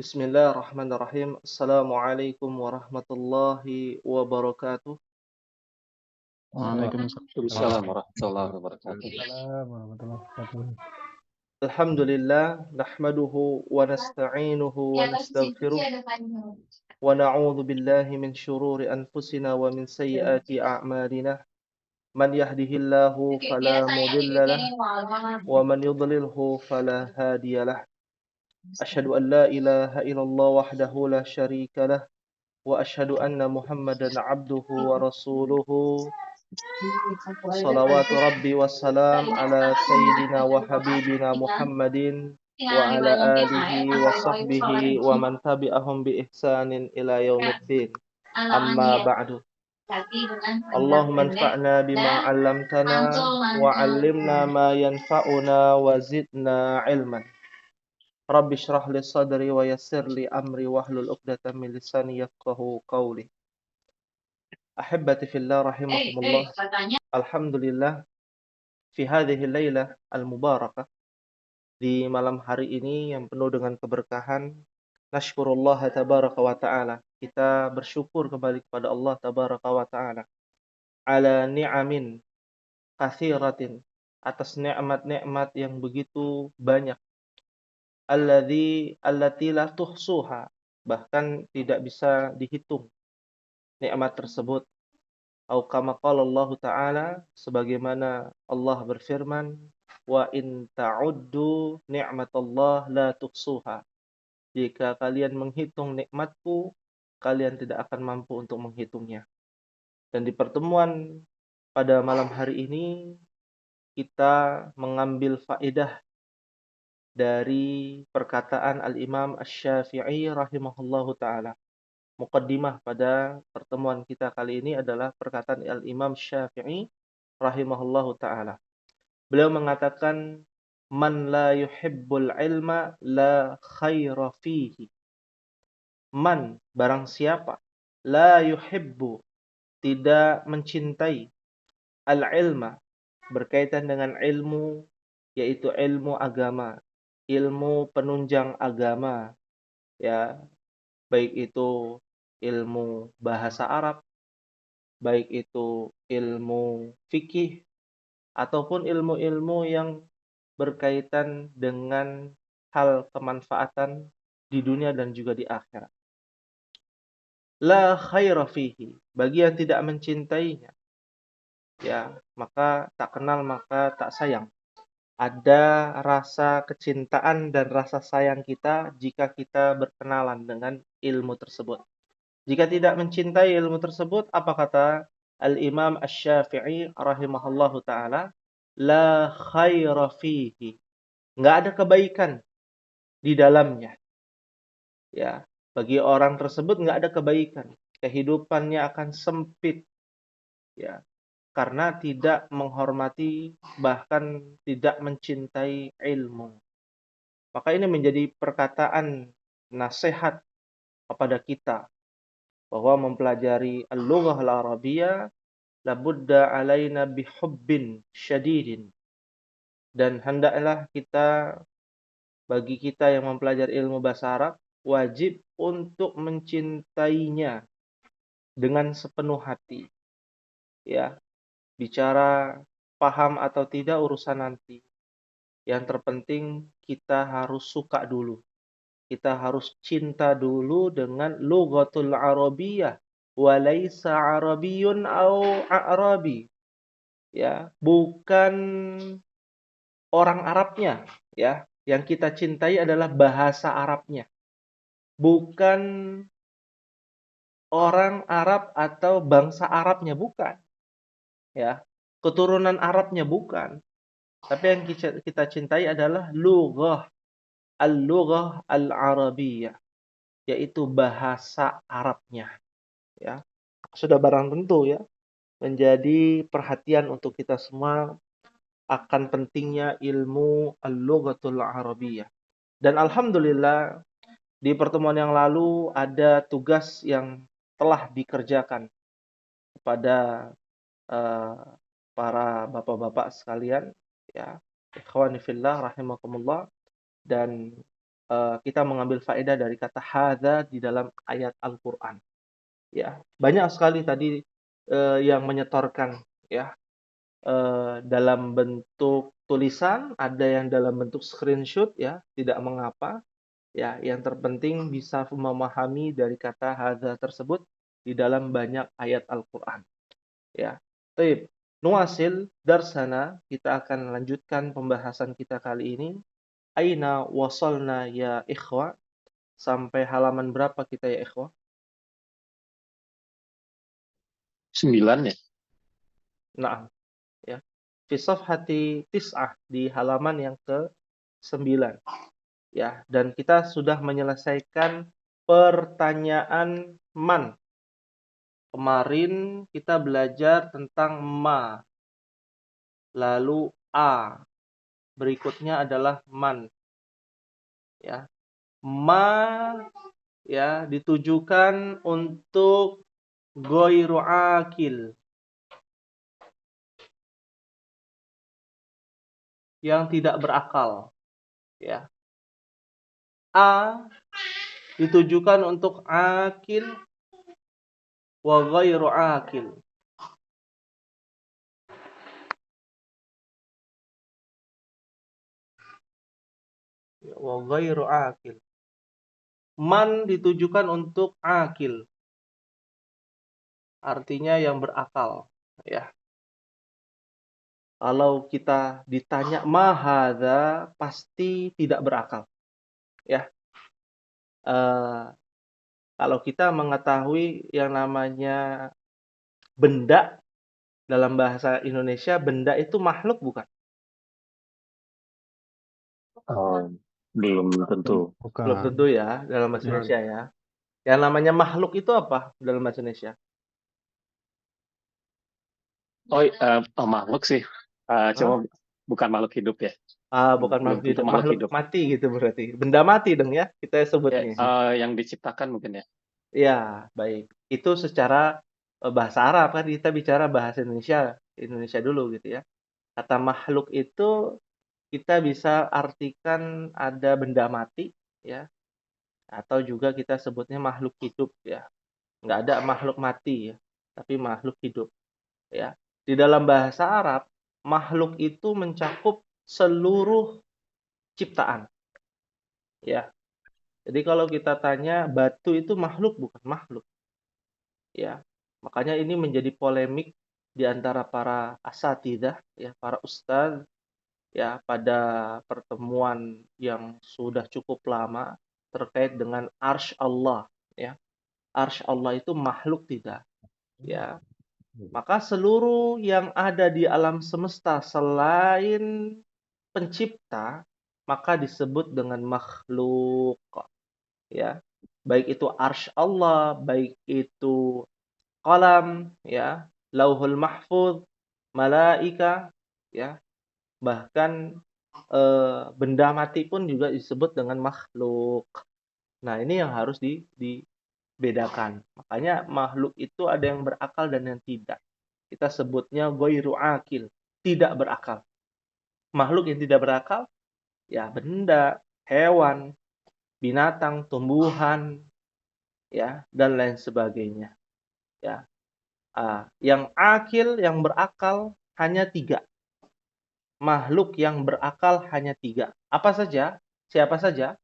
Bismillahirrahmanirrahim. Assalamualaikum warahmatullahi wabarakatuh. Waalaikumsalam warahmatullahi wabarakatuh. Alhamdulillah, nahmaduhu wa nasta'inuhu wa nastaghfiruh wa na'udzu billahi min syururi anfusina wa min sayyiati a'malina. Man yahdihillahu fala mudilla lah wa man yudlilhu fala hadiyalah. Asyhadu an la ilaha illallah wahdahu la syarika lah wa asyhadu anna Muhammadan 'abduhu wa rasuluhu. Salawatu Rabbi wassalam ala Sayyidina wa Habibina Muhammadin wa ala alihi wa sahbihi wa man tabi'ahum bi ihsanin ila yaumiddin. Amma ba'du. Allahumma anfa'na bima 'allamtana wa 'allimna ma yanfa'una wa zidna ilman. Rabbi shrah li sadri wa yassir li amri wahlul 'uqdatam min lisani yafqahu qawli. Ahibbati fillah rahimakumullah. Alhamdulillah fi hadhihi lailah al-mubarakah, di malam hari ini yang penuh dengan keberkahan, nashkurullah tabaraka wa ta'ala, kita bersyukur kembali kepada Allah tabaraka wa ta'ala ala ni'amin katsiratin, atas nikmat-nikmat yang begitu banyak, allati la tuhsuha, bahkan tidak bisa dihitung nikmat tersebut. Au kama qala Allah Ta'ala, sebagaimana Allah berfirman, wa in ta'uddu ni'matallah la tuhsuha. Jika kalian menghitung nikmatku, kalian tidak akan mampu untuk menghitungnya. Dan di pertemuan pada malam hari ini, kita mengambil faedah dari perkataan Al-Imam Asy-Syafi'i rahimahullahu ta'ala. Muqaddimah pada pertemuan kita kali ini adalah perkataan Al-Imam Syafi'i rahimahullahu ta'ala. Beliau mengatakan, man la yuhibbul ilma la khaira fihi. Man, barang siapa, la yuhibbu, tidak mencintai, al-ilma, berkaitan dengan ilmu, yaitu ilmu agama, ilmu penunjang agama, ya, baik itu ilmu bahasa Arab, baik itu ilmu fikih, ataupun ilmu-ilmu yang berkaitan dengan hal kemanfaatan di dunia dan juga di akhirat. La khaira fihi, bagi yang tidak mencintainya, ya, maka tak kenal maka tak sayang. Ada rasa kecintaan dan rasa sayang kita jika kita berkenalan dengan ilmu tersebut. Jika tidak mencintai ilmu tersebut, apa kata Al-Imam Asy-Syafi'i rahimahullahu ta'ala? La khaira fihi. Nggak ada kebaikan di dalamnya. Ya, bagi orang tersebut nggak ada kebaikan. Kehidupannya akan sempit. Ya, karena tidak menghormati, bahkan tidak mencintai ilmu. Maka ini menjadi perkataan nasihat kepada kita, bahwa mempelajari al-lughah al-arabiyyah labudda alaina bihubbin syadidin. Dan hendaklah kita, bagi kita yang mempelajari ilmu bahasa Arab, wajib untuk mencintainya dengan sepenuh hati. Ya, bicara paham atau tidak urusan nanti. Yang terpenting kita harus suka dulu. Kita harus cinta dulu dengan lughatul arabiyyah, walaysa arabiyyun au a'rabi. Ya, bukan orang Arabnya, ya. Yang kita cintai adalah bahasa Arabnya. Bukan orang Arab atau bangsa Arabnya, bukan. Ya. Keturunan Arabnya, bukan. Tapi yang kita cintai adalah al-lughah al-arabiyyah, yaitu bahasa Arabnya, ya. Sudah barang tentu, ya, menjadi perhatian untuk kita semua akan pentingnya ilmu al-lughatul arabiyyah. Dan alhamdulillah, di pertemuan yang lalu ada tugas yang telah dikerjakan kepada para bapak-bapak sekalian, ya, ikhwani fillah rahimakumullah. Dan kita mengambil faedah dari kata hadza di dalam ayat Al-Qur'an. Ya, banyak sekali tadi yang menyetorkan ya dalam bentuk tulisan, ada yang dalam bentuk screenshot ya, tidak mengapa. Ya, yang terpenting bisa memahami dari kata hadza tersebut di dalam banyak ayat Al-Qur'an. Ya. Baik, nuwasil darsana, kita akan lanjutkan pembahasan kita kali ini. Aina wasalna ya ikhwa? Sampai halaman berapa kita ya ikhwa? 9 ya. Nah, ya. Fi safhati tis'ah, di halaman yang ke-9. Ya, dan kita sudah menyelesaikan pertanyaan man. Kemarin kita belajar tentang ma, lalu a. Berikutnya adalah man. Ya. Ma ya ditujukan untuk ghairu akil, yang tidak berakal. Ya. A ditujukan untuk akil wa ghairu akil. Wa ghairu akil. Man ditujukan untuk akil, artinya yang berakal. Ya. Kalau kita ditanya mahadza, pasti tidak berakal. Ya. Kalau kita mengetahui yang namanya benda dalam bahasa Indonesia, benda itu makhluk bukan? Oh, belum tentu. Belum tentu ya dalam bahasa Indonesia ya. Yang namanya makhluk itu apa dalam bahasa Indonesia? Makhluk sih. Cuma bukan makhluk hidup ya. Bukan Belum makhluk tentu hidup, makhluk makhluk hidup. mati gitu berarti. Benda mati dong ya kita Ya, sebutnya. yang diciptakan mungkin ya. Ya, baik. Itu secara bahasa Arab kan, kita bicara bahasa Indonesia dulu gitu ya. Kata makhluk itu kita bisa artikan ada benda mati ya, atau juga kita sebutnya makhluk hidup ya. Nggak ada makhluk mati ya, tapi makhluk hidup ya. Di dalam bahasa Arab, makhluk itu mencakup seluruh ciptaan ya. Jadi kalau kita tanya batu itu makhluk bukan makhluk ya. Makanya ini menjadi polemik di antara para asatidzah ya, para ustaz ya, pada pertemuan yang sudah cukup lama terkait dengan arsy Allah ya. Arsy Allah itu makhluk tidak ya. Maka seluruh yang ada di alam semesta selain pencipta maka disebut dengan makhluk ya. Baik itu arsy Allah, baik itu qalam ya, lauhul mahfuz, malaika ya, bahkan benda mati pun juga disebut dengan makhluk. Nah, ini yang harus dibedakan. Makanya makhluk itu ada yang berakal dan yang tidak. Kita sebutnya ghairu akil, tidak berakal. Makhluk yang tidak berakal ya benda, hewan, binatang, tumbuhan ya, dan lain sebagainya. Ya. Yang akil, yang berakal hanya 3. Makhluk yang berakal hanya 3. Apa saja? Siapa saja?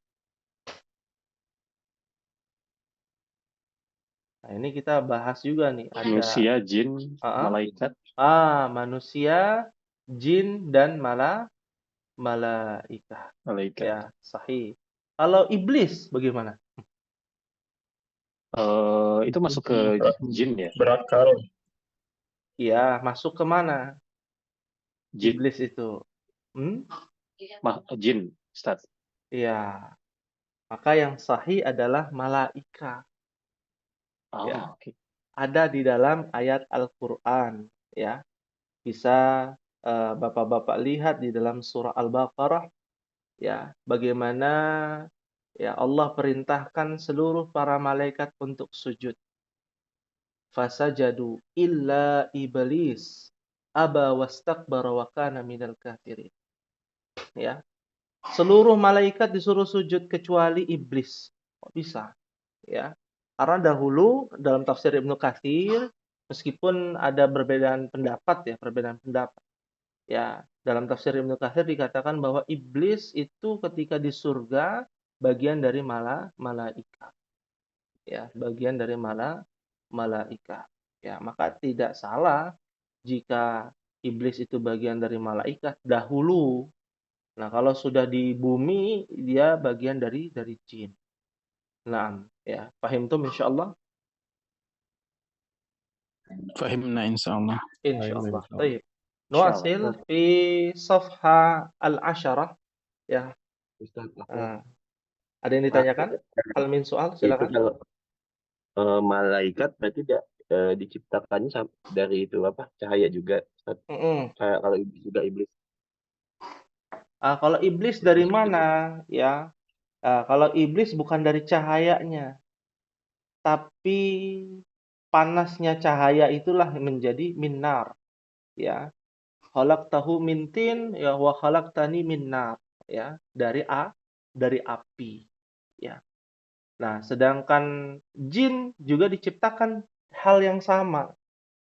Nah, ini kita bahas juga nih. Manusia, jin, malaikat. Manusia, jin, dan malaikat. Ya, sahih. Kalau iblis bagaimana? Itu masuk ke jin ya? Berakal. Iya, masuk ke mana Jin. iblis itu? Jin, Ustaz. Iya. Maka yang sahih adalah malaikat. Ya. Okay. Ada di dalam ayat Al-Qur'an ya. Bisa Bapak-bapak lihat di dalam surah Al-Baqarah ya, bagaimana ya Allah perintahkan seluruh para malaikat untuk sujud. Fasajadu illa iblis aba wastakbara wa kana minal kafirin. Ya. seluruh malaikat disuruh sujud kecuali iblis. Kok bisa? Ya. Karena dahulu dalam tafsir Ibnu Katsir, meskipun ada perbedaan pendapat ya, dalam tafsir Ibnu Katsir dikatakan bahwa iblis itu ketika di surga bagian dari malaikat. Ya, bagian dari malaikat. Ya, maka tidak salah jika iblis itu bagian dari malaikat dahulu. Nah, kalau sudah di bumi dia bagian dari jin. Naam, ya. Fahimtum insyaallah? Fahimna insyaallah. Insyaallah. Baik. Insyaallah. Nuwasil fi safha al-'asharah ya. Ustaz, Nah, ada yang ditanyakan? Hal min soal, itu silakan. kalau malaikat berarti diciptakannya dari itu apa? Cahaya juga. Ustaz. Kayak kalau iblis juga iblis. Kalau iblis dari mana ya? Kalau iblis bukan dari cahayanya, tapi panasnya cahaya itulah menjadi minar ya. Khalaqtahu min tin ya wa khalaqtani min nar ya, dari api ya. Nah, sedangkan jin juga diciptakan hal yang sama.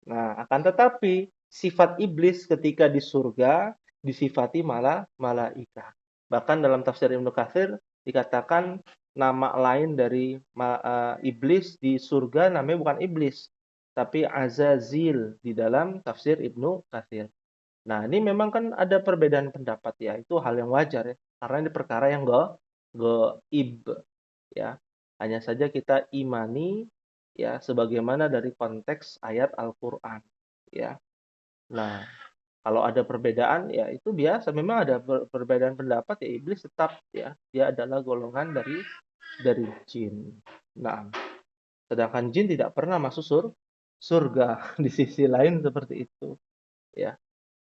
Nah, akan tetapi sifat iblis ketika di surga disifati malaikat. Bahkan dalam tafsir Ibnu Katsir dikatakan nama lain dari iblis di surga namanya bukan iblis, tapi Azazil di dalam tafsir Ibnu Katsir. Nah, ini memang kan ada perbedaan pendapat ya, itu hal yang wajar ya, karena ini perkara yang gaib ya. Hanya saja kita imani ya sebagaimana dari konteks ayat Al-Qur'an ya. Nah, kalau ada perbedaan ya itu biasa, memang ada perbedaan pendapat ya, iblis tetap ya dia adalah golongan dari jin. Nah, sedangkan jin tidak pernah masuk surga di sisi lain seperti itu ya.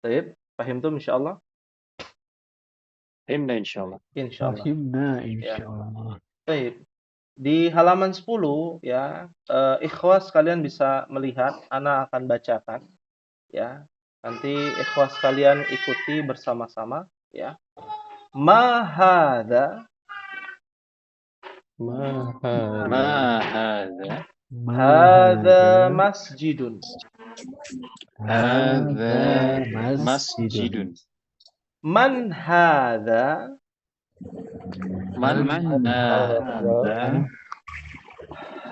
Baik, paham tuh insyaallah. Fahimna insyaallah. Insyaallah. Fahimna insyaallah. Baik. Di halaman 10 ya, ikhwas kalian bisa melihat, ana akan bacakan ya. Nanti ikhwas kalian ikuti bersama-sama ya. Ma hadza hadza masjidun. Hadza Masjidun. Man hadza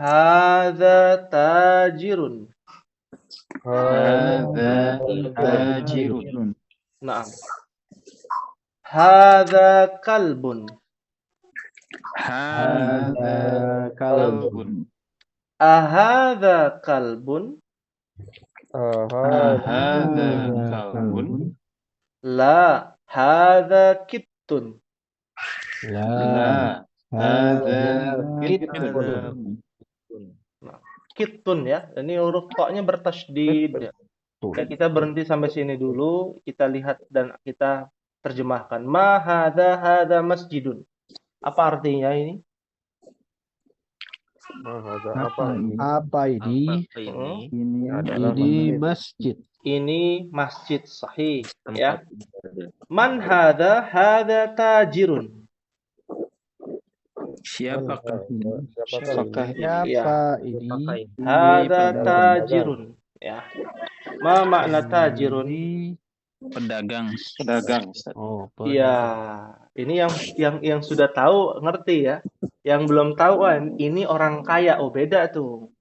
hadza tajirun. Naam. Hadza kalbun. Ahadza kalbun. La, hadza kittun. Kittun ya. Ini huruf toknya bertasydid. Ya, kita berhenti sampai sini dulu, kita lihat dan kita terjemahkan. Ma hadza masjidun. Apa artinya ini? Apa ini? Ini masjid. Ini masjid, sahih ya. Man hadza? Hadza tajirun. Siapakah ini? Ya. ini? Hadza tajirun ya. Ma makna tajirun? Pedagang. Ustaz. Oh, Iya, ini yang sudah tahu ngerti ya. Yang belum tahu kan ini orang kaya. Oh, beda tuh.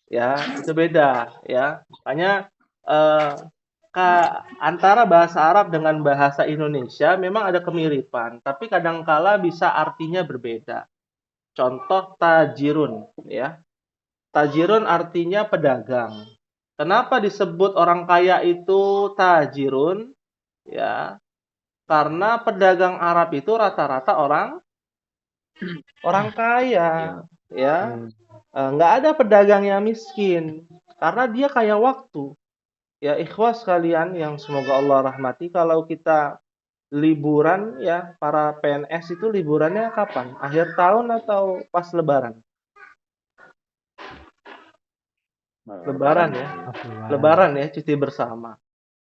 Ya, itu beda ya. Makanya antara bahasa Arab dengan bahasa Indonesia memang ada kemiripan, tapi kadangkala bisa artinya berbeda. Contoh tajirun ya. Tajirun artinya pedagang. Kenapa disebut orang kaya itu tajirun? Ya, karena pedagang Arab itu rata-rata orang kaya, ya. Nggak ada pedagang yang miskin, karena dia kaya waktu. Ya, ikhwas kalian yang semoga Allah rahmati, kalau kita liburan ya, para PNS itu liburannya kapan? Akhir tahun atau pas Lebaran? Lebaran ya. Lebaran ya, cuti bersama.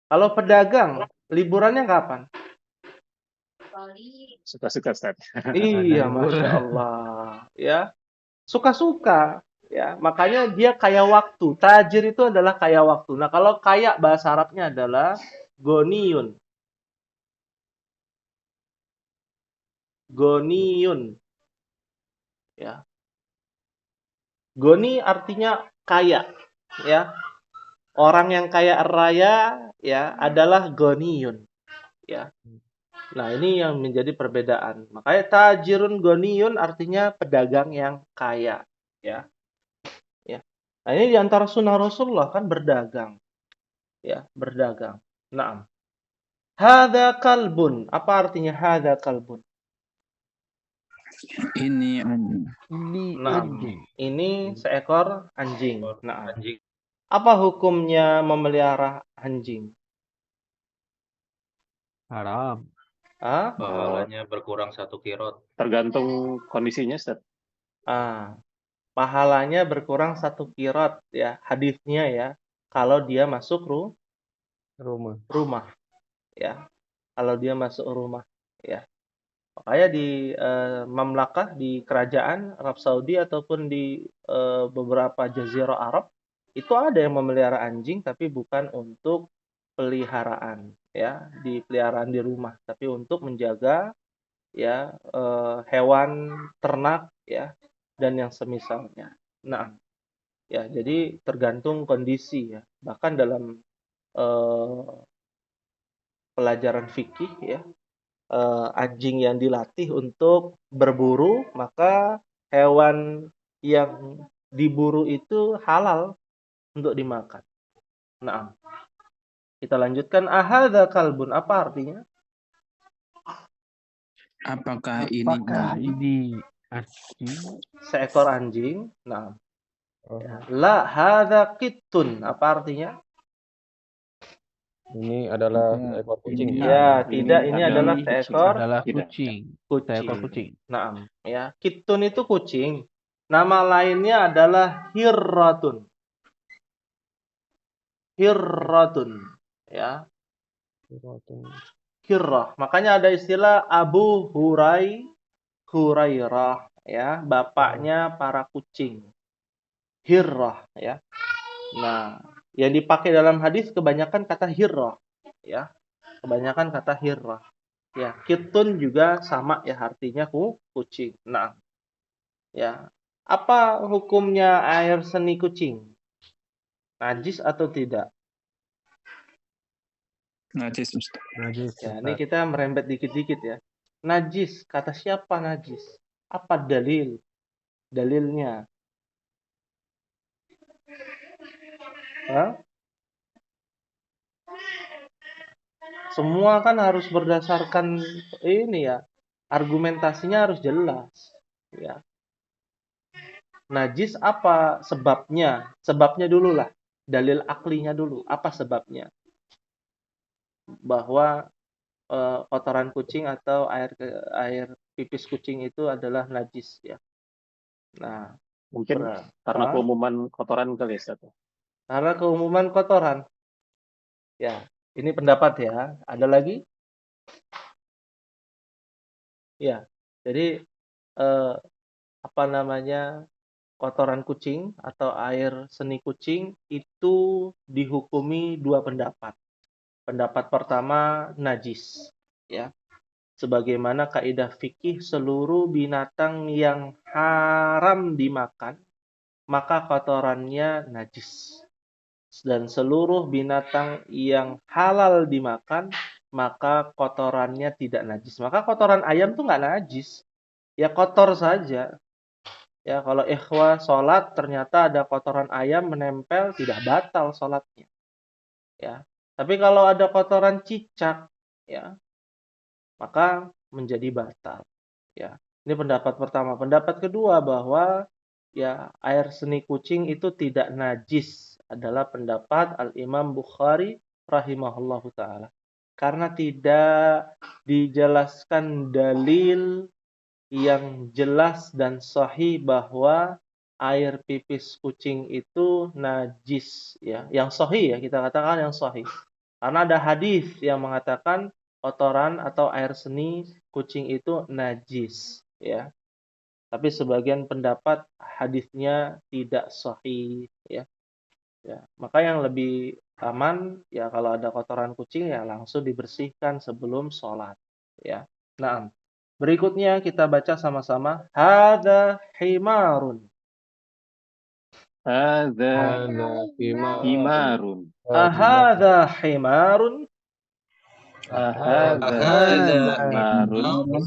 Kalau pedagang, liburannya kapan? Suka-suka, Ustaz. Iya, Masya Allah. Ya, suka-suka. Ya, makanya dia kaya waktu. Tajir itu adalah kaya waktu. Nah, kalau kaya bahasa Arabnya adalah goniyun. Goniyun. Ya. Goni artinya kaya. Ya. Orang yang kaya raya ya adalah goniyun. Ya. Nah, ini yang menjadi perbedaan. Makanya tajirun goniyun artinya pedagang yang kaya. Ya. Ya. Nah, ini diantara sunnah Rasulullah kan berdagang. Ya, berdagang. Naam. Hadza kalbun. Apa artinya hadza kalbun? Ini anjing. Ini Naam. anjing. Ini seekor anjing. Naam. Apa hukumnya memelihara anjing? Haram. Ah? Pahalanya berkurang 1 kirot. Tergantung kondisinya, Ustaz. Pahalanya berkurang 1 kirot ya. Hadisnya ya. Kalau dia masuk rumah ya. Kalau dia masuk rumah ya. Makanya di mamlakah di kerajaan Arab Saudi ataupun di beberapa jazirah Arab itu ada yang memelihara anjing tapi bukan untuk peliharaan ya, dipeliharaan di rumah, tapi untuk menjaga ya hewan ternak ya dan yang semisalnya. Nah, ya jadi tergantung kondisi ya. Bahkan dalam pelajaran fikih ya, anjing yang dilatih untuk berburu, maka hewan yang diburu itu halal untuk dimakan. Nah, kita lanjutkan. Ahadza kalbun. Apa artinya? Apakah ini anjing? Seekor anjing. Nah, Oh, la hadza qittun. Apa artinya? ini adalah Tidak. ekor kucing. Ini Ya, Ini tidak. Ini adalah kucing. seekor adalah Tidak. kucing. kucing. Seekor kucing. Nah, ya, qittun itu kucing. Nama lainnya adalah hirratun. Hirratun. Ya, hirrah. Makanya ada istilah Abu Hurairah ya, bapaknya para kucing. Hirrah ya. Nah, yang dipakai dalam hadis kebanyakan kata hirrah ya. Kebanyakan kata hirrah. Ya, kitun juga sama ya artinya kucing. Nah, ya. Apa hukumnya air seni kucing? Najis atau tidak? Najis, Ustaz. Najis. Ya, ini kita merembet dikit-dikit ya. Najis, kata siapa najis? Apa dalilnya? Hah? Semua kan harus berdasarkan ini ya. Argumentasinya harus jelas, ya. Najis apa sebabnya? Sebabnya dulu lah. Dalil aklinya dulu. Apa sebabnya? Bahwa kotoran kucing atau air pipis kucing itu adalah najis ya. Nah, Mungkin karena keumuman kotoran kali ya, Ustaz. karena keumuman kotoran. Ya, ini pendapat ya. Ada lagi? Ya. Jadi apa namanya? Kotoran kucing atau air seni kucing itu dihukumi 2 pendapat. Pendapat pertama najis, ya. Sebagaimana kaidah fikih seluruh binatang yang haram dimakan, maka kotorannya najis. Dan seluruh binatang yang halal dimakan, maka kotorannya tidak najis. Maka kotoran ayam tuh nggak najis. Ya kotor saja. Ya, kalau ikhwah sholat ternyata ada kotoran ayam menempel, tidak batal sholatnya. Ya. Tapi kalau ada kotoran cicak, ya, maka menjadi batal. Ya. Ini pendapat pertama. Pendapat kedua bahwa ya air seni kucing itu tidak najis adalah pendapat Al-Imam Bukhari rahimahullahu taala. Karena tidak dijelaskan dalil yang jelas dan sahih bahwa air pipis kucing itu najis ya. Yang sahih ya, kita katakan yang sahih. Karena ada hadis yang mengatakan kotoran atau air seni kucing itu najis, ya. Tapi sebagian pendapat hadisnya tidak sahih, ya. Ya, maka yang lebih aman ya kalau ada kotoran kucing ya langsung dibersihkan sebelum sholat, ya. Nah, berikutnya kita baca sama-sama. Hadza himarun. Hadza himarun. Ahadza himarun? Ahadza himarun.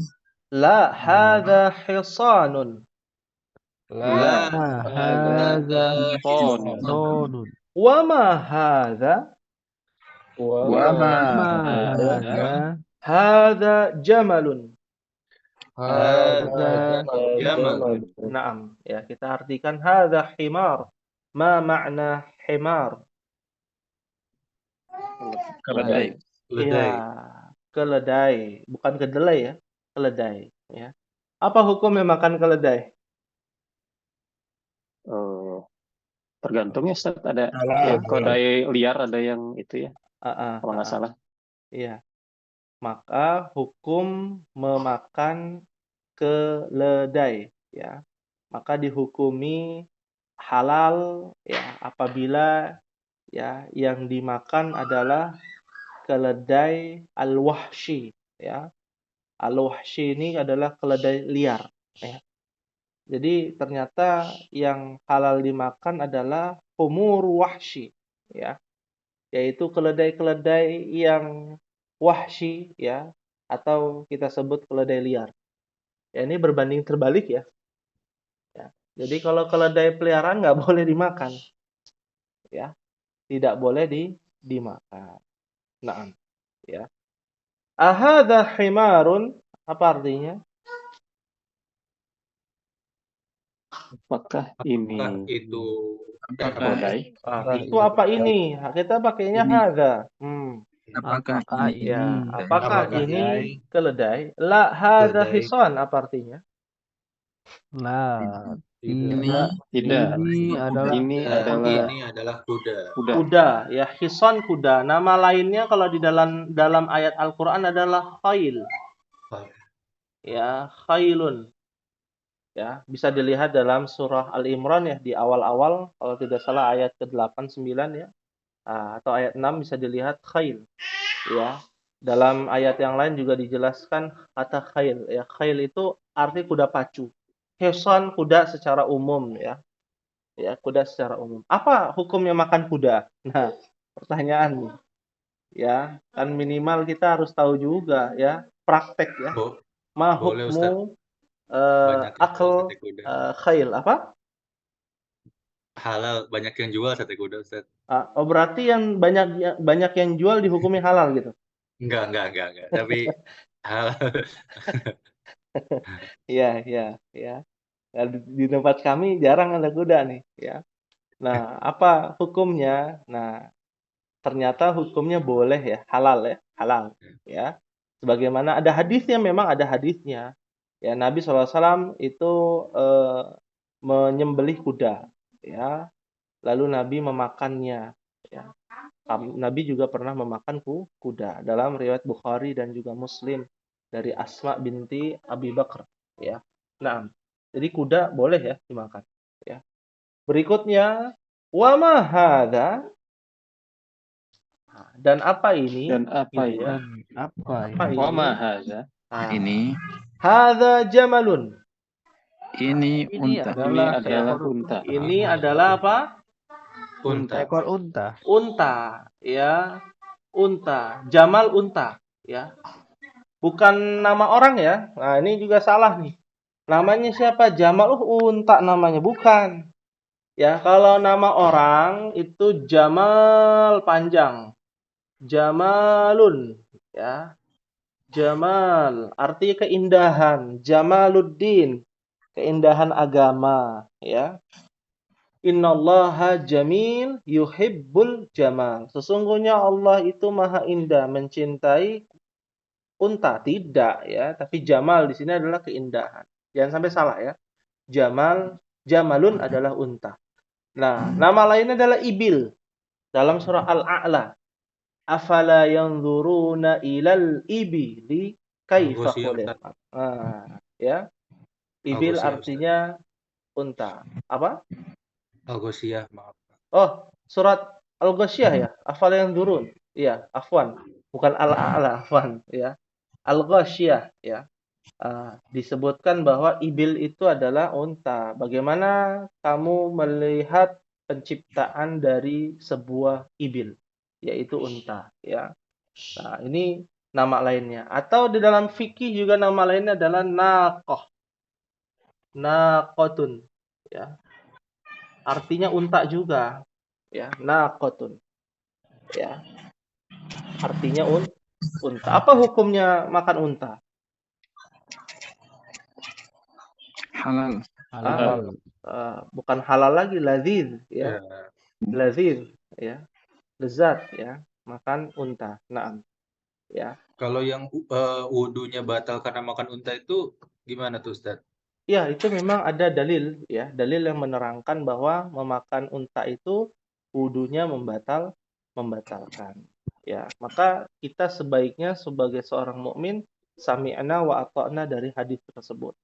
La, hadza hisanun. La hadza hisanun. Wa ma hadza? Wa ma hadza Hadza jamalun. hadza Jamal. Naam, ya kita artikan hadza himar. Ma makna himar? keledai. Keledai. Ya, keledai, bukan kedelai ya, keledai, ya. Apa hukumnya makan keledai? Tergantung ya Ustaz, ada Halal. keledai liar, ada yang itu ya, kalau nggak salah. Iya. Maka hukum memakan keledai, ya. Maka dihukumi halal ya apabila ya yang dimakan adalah keledai al-wahshi, ya. Al-wahshi ini adalah keledai liar, ya. Jadi ternyata yang halal dimakan adalah humur wahshi, ya. Yaitu keledai-keledai yang wahshi, ya, atau kita sebut keledai liar. Ya, ini berbanding terbalik ya. Ya. Jadi kalau keledai peliharaan nggak boleh dimakan, ya, tidak boleh dimakan. Naam, ya. Ahadza himarun, apa artinya? Apakah ini Itu keledai? Itu apa ini? Kita pakainya Ini. hadza. Apakah ini? Ya, apakah Apakah ini keledai? La hadza Keledai. hisan, apa artinya? Ini Tidak. ini adalah Ini adalah kuda. kuda. Kuda, ya, hisan kuda. Nama lainnya kalau di dalam ayat Al-Qur'an adalah khail. Ya, khailun. Ya, bisa dilihat dalam surah Al-Imran ya di awal-awal kalau tidak salah ayat ke-8 9 ya. Atau ayat 6 bisa dilihat khail. Ya. Dalam ayat yang lain juga dijelaskan kata khail. Ya, khail itu arti kuda pacu. Hisan kuda secara umum ya. Ya, kuda secara umum. Apa hukumnya makan kuda? Nah, pertanyaan nih. Ya, kan minimal kita harus tahu juga ya, praktek ya. Ma Boleh, hukmu Banyak yang akal jual sate kuda. khail apa? Halal, banyak yang jual sate kuda, Ustaz. Oh, berarti yang banyak yang jual dihukumi halal gitu. Enggak. Tapi halal. Iya. Nah, di tempat kami jarang ada kuda nih, ya. Nah, apa hukumnya? Nah, ternyata hukumnya boleh ya, halal, ya. Sebagaimana ada hadisnya, memang ada hadisnya. Ya, Nabi SAW itu menyembelih kuda, ya. Lalu Nabi memakannya, ya. Nabi juga pernah memakan kuda dalam riwayat Bukhari dan juga Muslim dari Asma binti Abi Bakar, ya. Nah, jadi kuda boleh ya dimakan, ya. Berikutnya wa ma hadza, dan apa ini? Dan apa Gitu ya? Apa Wa ma ini? hadza? Ini Hadza jamalun. ini unta. Ini adalah unta. Ini adalah apa? Unta. Ekor unta. Unta, ya. Unta, Jamal unta, ya. Bukan nama orang ya. Nah, ini juga salah nih. Namanya siapa? Jamal unta namanya, bukan. Ya, kalau nama orang itu Jamal panjang. Jamalun, ya. Jamal, arti keindahan. Jamaluddin, keindahan agama, ya. Innallaha jamil yuhibbul jamal. Sesungguhnya Allah itu maha indah, mencintai unta. Tidak ya, tapi jamal di sini adalah keindahan. Jangan sampai salah ya. Jamalun adalah unta. Nah, nama lainnya adalah ibil dalam surah Al-A'la. Afala yanzuruna ilal ibili kaifa Al-Ghashiyah, Ustaz. khuliqat. Ya. Ibil Al-Ghashiyah, Ustaz. artinya unta. Apa? Al-Ghashiyah, maaf. Oh, surat Al-Ghasyiyah ya. Afala yanzurun. Iya, afwan. Bukan al-a'la, afwan, ya. Al-Ghasyiyah, ya. Disebutkan bahwa ibil itu adalah unta. Bagaimana kamu melihat penciptaan dari sebuah ibil, yaitu unta, ya. Nah, ini nama lainnya. Atau di dalam fikih juga nama lainnya adalah naqah. Naqatun, ya. Artinya unta juga, ya. Naqatun, ya. Artinya unta. Apa hukumnya makan unta? Halal. Bukan halal lagi, laziz, ya. Ya. Laziz, ya. Lezat, ya. Makan unta. Naam. Ya. Kalau yang wudunya batal karena makan unta itu gimana tuh, Ustaz? Ya, itu memang ada dalil, ya. Dalil yang menerangkan bahwa memakan unta itu wudunya membatalkan. Ya, maka kita sebaiknya sebagai seorang mukmin sami'na wa ata'na dari hadis tersebut.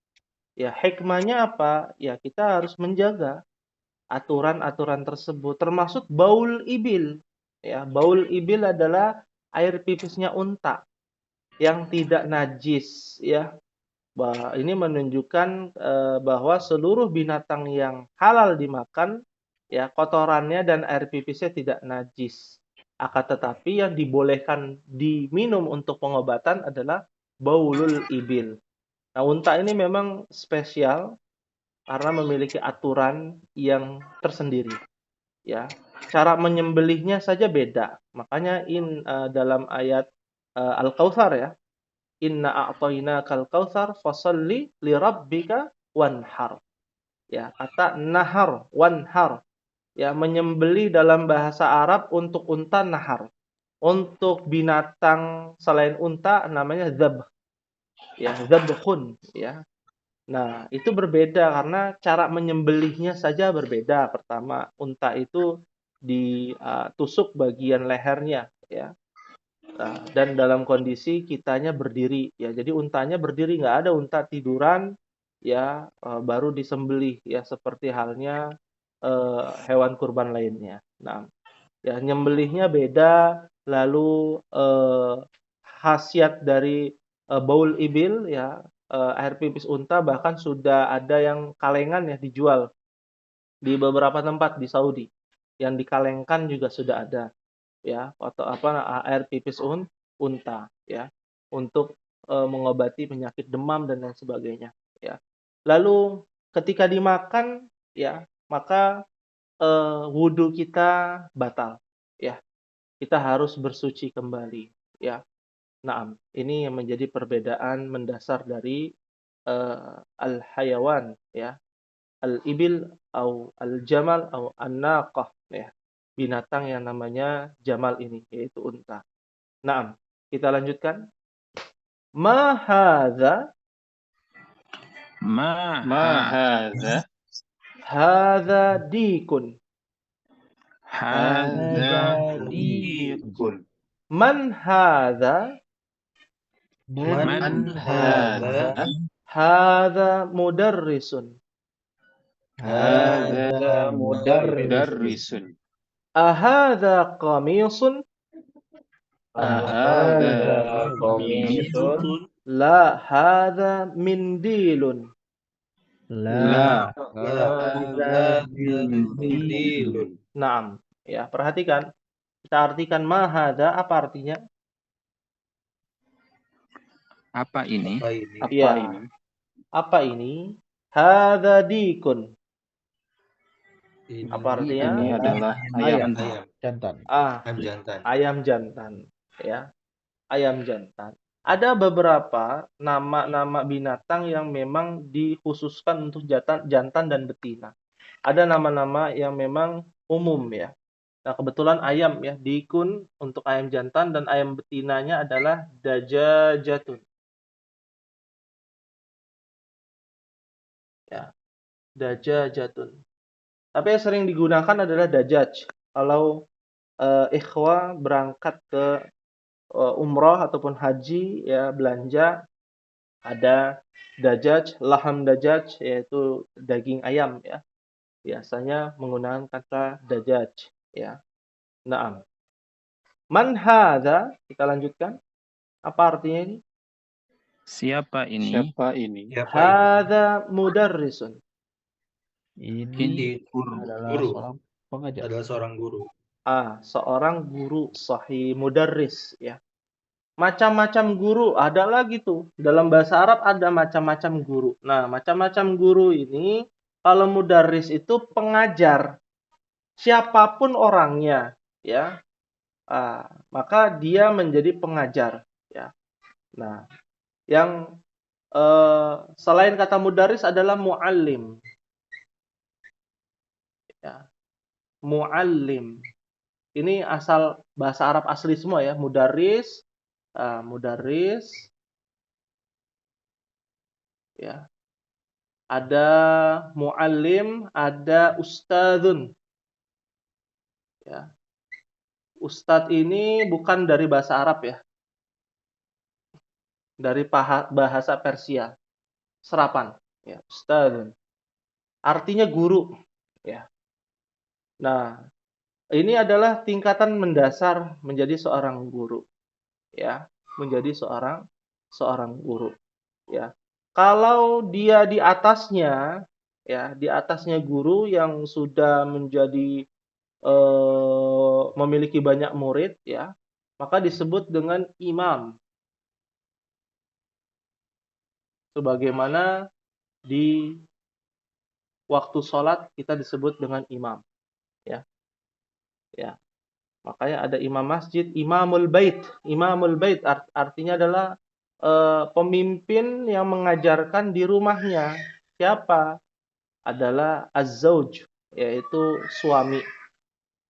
Ya, hikmahnya apa? Ya, kita harus menjaga aturan-aturan tersebut, termasuk baul ibil. Ya, baul ibil adalah air pipisnya unta yang tidak najis, ya. Ini menunjukkan bahwa seluruh binatang yang halal dimakan, ya, kotorannya dan air pipisnya tidak najis. Akan tetapi yang dibolehkan diminum untuk pengobatan adalah baulul ibil. Nah, unta ini memang spesial karena memiliki aturan yang tersendiri, ya. Cara menyembelihnya saja beda. Makanya dalam ayat Al-Kautsar, ya, inna a'tainakal kautsar fasholli lirabbika wanhar. Ya, kata nahar, wanhar. Ya, menyembelih dalam bahasa Arab untuk unta nahar. Untuk binatang selain unta namanya zabh. Ya, zabhun, ya. Nah, itu berbeda karena cara menyembelihnya saja berbeda. Pertama, unta itu ditusuk bagian lehernya, ya. Dan dalam kondisi kitanya berdiri, ya. Jadi untanya berdiri, nggak ada unta tiduran, ya, baru disembelih, ya, seperti halnya hewan kurban lainnya. Nah, ya, nyembelihnya beda. Lalu khasiat dari baul ibil, ya, air pipis unta bahkan sudah ada yang kalengan, ya, dijual di beberapa tempat di Saudi. Yang dikalengkan juga sudah ada, ya, atau air pipis unta, ya, untuk mengobati penyakit demam dan lain sebagainya, ya. Lalu ketika dimakan, ya, maka wudu kita batal, ya. Kita harus bersuci kembali, ya. Naam, ini yang menjadi perbedaan mendasar dari al-hayawan, ya. Al-ibil atau al-jamal atau an-naqah, ya. Binatang yang namanya jamal ini, yaitu unta. Naam, kita lanjutkan. Ma hadza? Ma hadza? Hadza dikun. hadza dikun. Man hadza? Man hadza? Hadza mudarrisun. Hadza mudarrisun. Ahadza qamisun? Hadza qamisun. La hadza mindilun. La Hadza mindilun. Naam, ya, perhatikan. Kita artikan ma hadza, apa artinya? Apa ini? Apa ini? Apa Ya. ini? Apa ini? Hadza dikun. Ini Apa artinya? Ini adalah ayam. jantan. Ayam jantan. Ayam jantan, ya. Ayam jantan. Ada beberapa nama-nama binatang yang memang dikhususkan untuk jantan dan betina. Ada nama-nama yang memang umum, ya. Nah, kebetulan ayam, ya, dikun untuk ayam jantan dan ayam betinanya adalah dajajatun. Ya, dajajatun. Tapi yang sering digunakan adalah dajaj. Kalau ikhwah berangkat ke umroh ataupun haji ya belanja ada dajaj, laham dajaj yaitu daging ayam ya. Biasanya menggunakan kata dajaj ya. Naam. Man hadza? Kita lanjutkan. Apa artinya ini? Siapa ini? Siapa ini? Siapa ini? Hadza mudarrisun. Ini adalah guru. seorang pengajar. Adalah seorang guru. Seorang guru sahih mudarris ya. Macam-macam guru ada lagi tuh. Dalam bahasa Arab ada macam-macam guru. Nah, macam-macam guru ini kalau mudarris itu pengajar. Siapapun orangnya ya. Maka dia menjadi pengajar ya. Nah, yang selain kata mudarris adalah muallim. Ya. Muallim. Ini asal bahasa Arab asli semua ya. Mudarris, mudarris. Ya. Ada muallim, ada ustadzun. Ya. Ustadz ini bukan dari bahasa Arab ya. Dari bahasa Persia. Serapan, ya, ustadzun. Artinya guru, ya. Nah, ini adalah tingkatan mendasar menjadi seorang guru, ya. Menjadi seorang guru, ya. Kalau dia di atasnya, ya, di atasnya guru yang sudah menjadi memiliki banyak murid, ya, maka disebut dengan imam. Sebagaimana di waktu sholat kita disebut dengan imam, ya, ya. Makanya ada imam masjid, imamul bait. Imamul bait artinya adalah pemimpin yang mengajarkan di rumahnya. Siapa? Adalah az-zauj, yaitu suami.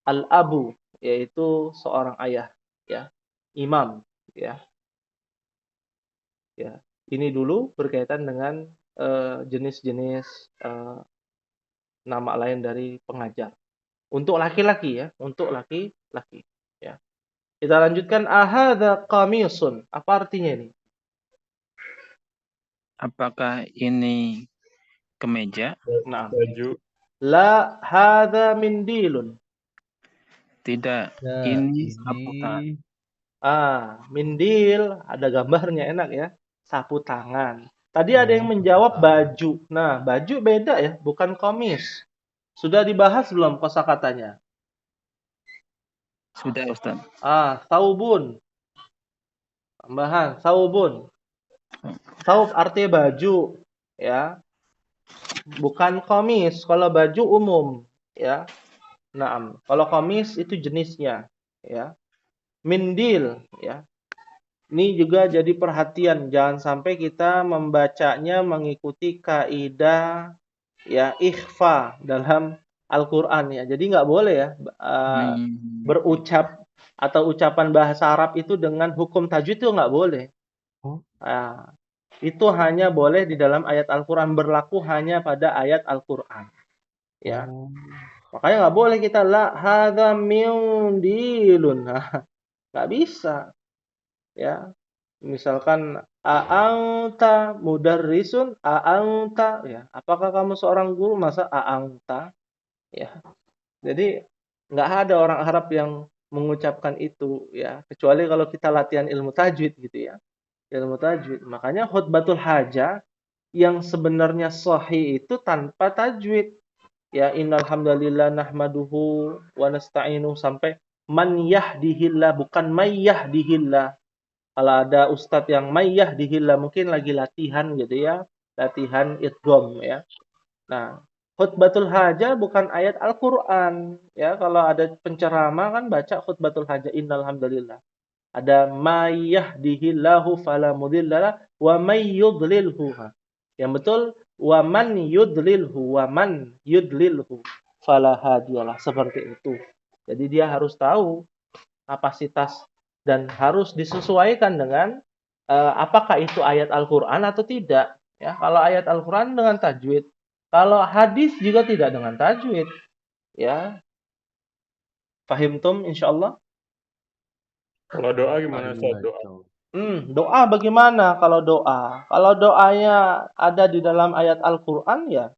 Al-abu, yaitu seorang ayah, ya. Imam, ya. Ya. Ini dulu berkaitan dengan jenis-jenis nama lain dari pengajar. Untuk laki-laki ya, untuk laki-laki, ya. Kita lanjutkan ahadza qamisun. Apa artinya ini? Apakah ini kemeja? Nah, Baju. la hadza mindilun. Tidak, Nah, ini sapu tangan. Mindil ada gambarnya, enak ya. Sapu tangan. Tadi ada yang menjawab baju. Nah, baju beda ya, bukan komis. Sudah dibahas belum kosakatanya? Sudah, Ustaz. Saubun. Tambahan, saubun. Saub artinya baju, ya. Bukan komis. Kalau baju umum, ya. Nah, kalau komis itu jenisnya, ya. Mindil, ya. Ini juga jadi perhatian, jangan sampai kita membacanya mengikuti kaidah ya ikhfa dalam Al-Qur'an ya. Jadi nggak boleh ya berucap atau ucapan bahasa Arab itu dengan hukum tajwid itu nggak boleh. Itu hanya boleh di dalam ayat Al-Qur'an, berlaku hanya pada ayat Al-Qur'an. Ya. Makanya nggak boleh kita la hadza mindilun. Nggak bisa. Ya, misalkan a'anta mudarrisun, a'anta, ya, apakah kamu seorang guru? Masa a'anta, ya. Jadi nggak ada orang Arab yang mengucapkan itu, ya, kecuali kalau kita latihan ilmu tajwid gitu ya, ilmu tajwid. Makanya khutbatul hajah yang sebenarnya sahih itu tanpa tajwid, ya, innal hamdalillah nahmaduhu wa nasta'inu sampai man yahdihillah, bukan may yahdihillah. Kalau ada ustadz yang mayyah dihillah mungkin lagi latihan gitu ya, latihan idgham ya. Nah, khutbatul hajah bukan ayat Al-Qur'an ya. Kalau ada penceramah kan baca khutbatul hajah innal hamdalillah. Ada mayyah dihillahu fala mudhillalah wa may yudlilhu. Yang betul wa man yudlilhu fala hadiyalah, seperti itu. Jadi dia harus tahu kapasitas dan harus disesuaikan dengan apakah itu ayat Al-Qur'an atau tidak. Ya, kalau ayat Al-Qur'an dengan tajwid, kalau hadis juga tidak dengan tajwid. Ya. Fahimtum insyaallah? Kalau doa gimana Ustaz? Doa. Doa bagaimana kalau doa? Kalau doanya ada di dalam ayat Al-Qur'an ya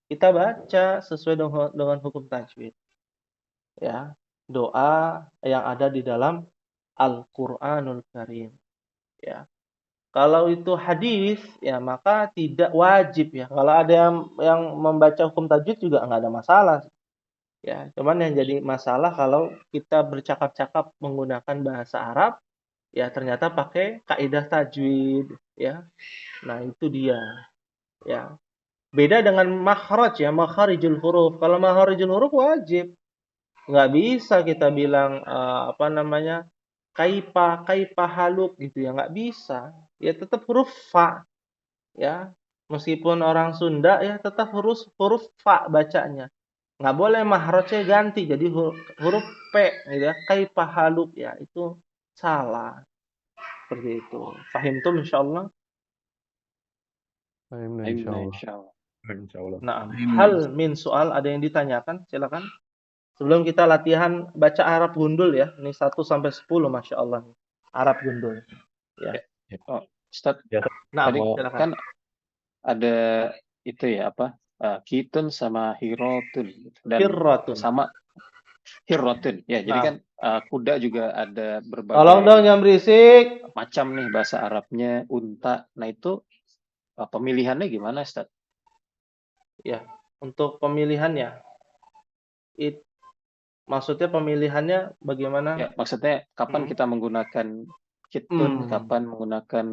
kita baca sesuai dengan hukum tajwid. Ya, doa yang ada di dalam Al-Qur'anul Karim. Ya. Kalau itu hadis ya maka tidak wajib ya. Kalau ada yang membaca hukum tajwid juga nggak ada masalah. Ya, cuman yang jadi masalah kalau kita bercakap-cakap menggunakan bahasa Arab, ya ternyata pakai kaidah tajwid, ya. Nah, itu dia, ya. Beda dengan makhraj ya, makharijul huruf. Kalau makharijul huruf wajib. Nggak bisa kita bilang apa namanya? Kaipa haluk gitu ya, nggak bisa. Ya tetap huruf fa, ya. Meskipun orang Sunda ya tetap huruf fa bacanya. Nggak boleh mahrajnya ganti jadi huruf P gitu ya. Kaifa haluk ya itu salah. Seperti itu. Fahim tuh insyaallah. Fahimna insyaallah. Insyaallah. Nah, hal min soal ada yang ditanyakan? Silakan. Sebelum kita latihan baca Arab gundul ya. Ini 1 sampai 10 Masya Allah. Arab gundul. Ya. Oh, Ustaz. Nah, tadi silakan. kan ada itu ya apa? Kitun sama hirotun dan Hirratun. sama hirotun. Ya, jadi kan kuda juga ada berbagai Tolong dong jangan berisik. macam nih bahasa Arabnya, unta. Nah, itu pemilihannya gimana, Ustaz? Ya, untuk pemilihannya maksudnya pemilihannya bagaimana? Ya, maksudnya kapan kita menggunakan kitun, kapan menggunakan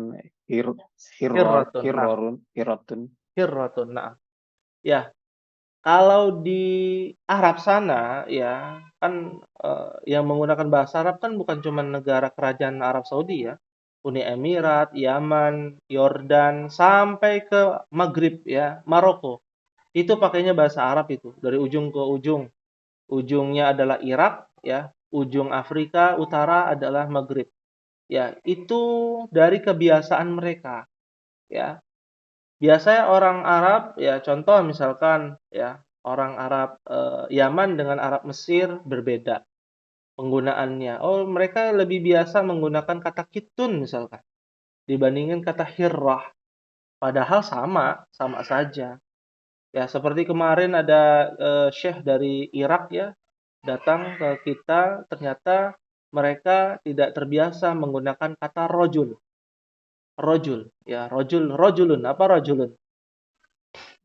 hirotun. Nah, ya. Kalau di Arab sana ya kan yang menggunakan bahasa Arab kan bukan cuma negara kerajaan Arab Saudi ya. Uni Emirat, Yaman, Yordan sampai ke Maghrib ya, Maroko. Itu pakainya bahasa Arab itu dari ujung ke ujung. Ujungnya adalah Irak ya, ujung Afrika Utara adalah Maghrib. Ya, itu dari kebiasaan mereka ya. Biasanya orang Arab ya contoh misalkan ya orang Arab Yaman dengan Arab Mesir berbeda penggunaannya. Oh, mereka lebih biasa menggunakan kata kitun misalkan dibandingin kata hirrah. Padahal sama saja. Ya, seperti kemarin ada syekh dari Irak ya datang ke kita ternyata mereka tidak terbiasa menggunakan kata rojul. Rojul ya, rojulun apa rojulun?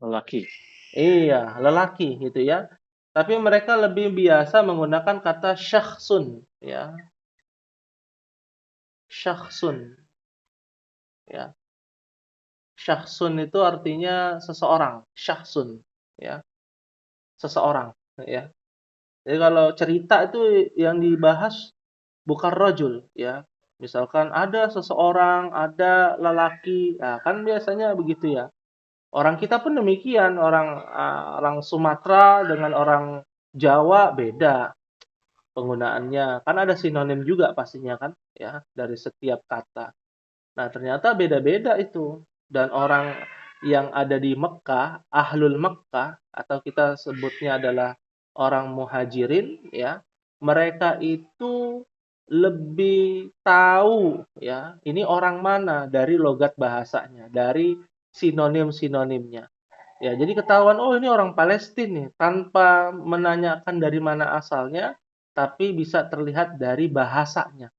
Lelaki. Iya, lelaki gitu ya. Tapi mereka lebih biasa menggunakan kata syakhsun ya. Syakhsun. Ya. Syakhsun itu artinya seseorang, syakhsun ya. Seseorang ya. Jadi kalau cerita itu yang dibahas bukan rajul ya. Misalkan ada seseorang, ada lelaki, nah, kan biasanya begitu ya. Orang kita pun demikian, orang Sumatera dengan orang Jawa beda penggunaannya. Kan ada sinonim juga pastinya kan ya dari setiap kata. Nah, ternyata beda-beda itu. Dan orang yang ada di Mekah, ahlul Mekah atau kita sebutnya adalah orang muhajirin ya, mereka itu lebih tahu ya, ini orang mana dari logat bahasanya, dari sinonim-sinonimnya. Ya, jadi ketahuan oh ini orang Palestina nih tanpa menanyakan dari mana asalnya, tapi bisa terlihat dari bahasanya.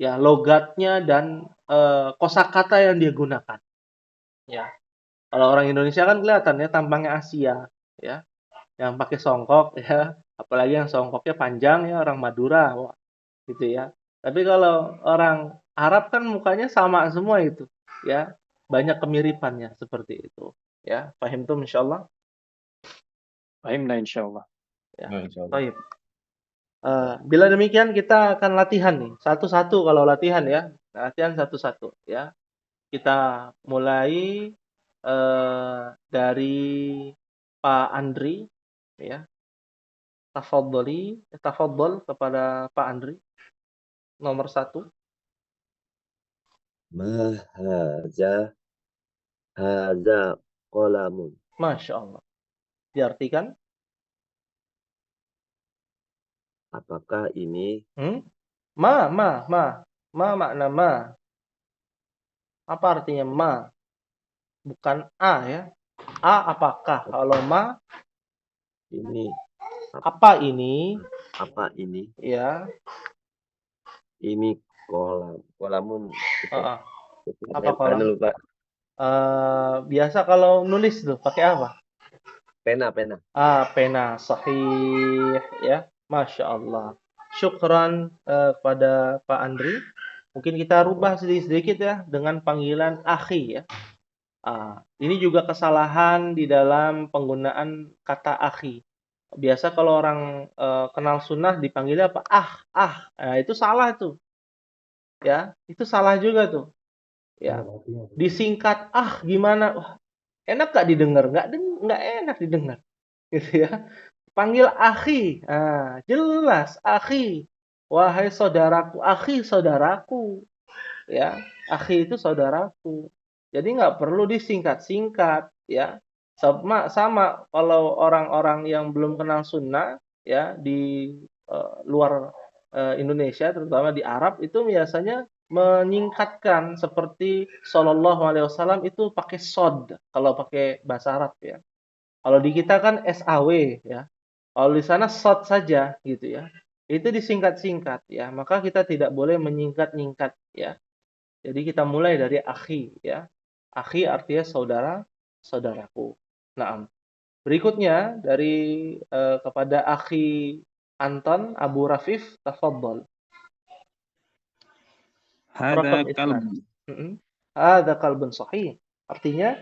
Ya, logatnya dan kosakata yang dia gunakan. Ya. Kalau orang Indonesia kan kelihatan ya tampangnya Asia ya, yang pakai songkok ya, apalagi yang songkoknya panjang ya orang Madura wah, gitu ya. Tapi kalau orang Arab kan mukanya sama semua itu ya, banyak kemiripannya seperti itu ya. Paham tuh insyaallah. Fahimna insyaallah. Ya. Baik. Bila demikian kita akan latihan nih satu-satu kalau latihan ya, latihan satu-satu ya. Kita mulai dari Pak Andri ya. Tafadhol kepada Pak Andri. Nomor 1. Ma haza qalamun. Masya Allah. Diartikan? Apakah ini Ma makna ma. Apa artinya ma? Bukan a ya. A apakah? Kalau ma ini apa ini? apa ini? Ya. Ini kolamun Heeh. kita Apa kolam? anu lupa. Biasa kalau nulis tuh pakai apa? Pena. Pena. Sahih ya. Masya Allah. Syukran kepada Pak Andri. Mungkin kita rubah sedikit ya dengan panggilan akhi ya. Ini juga kesalahan di dalam penggunaan kata akhi. Biasa kalau orang kenal sunnah dipanggilnya apa? Nah, itu salah tuh. Ya, itu salah juga tuh. Ya. Disingkat gimana? Wah, enak gak didengar? Nggak enak didengar. Gitu ya. Panggil akhi. Jelas akhi. Wahai saudaraku, akhi saudaraku. Ya, akhi itu saudaraku. Jadi nggak perlu disingkat-singkat, ya. Sama kalau orang-orang yang belum kenal sunnah, ya di luar Indonesia, terutama di Arab itu biasanya menyingkatkan seperti Shallallahu Alaihi Wasallam itu pakai sod kalau pakai bahasa Arab ya. Kalau di kita kan SAW ya. Kalau di sana sod saja gitu ya. Itu disingkat-singkat ya. Maka kita tidak boleh menyingkat-nyingkat ya. Jadi kita mulai dari akhi ya. Akhi artinya saudara, saudaraku. Nah, berikutnya dari kepada akhi Anton Abu Rafif, tafadhol. Hada Rakam kalb. Hada kalbun sahih. Artinya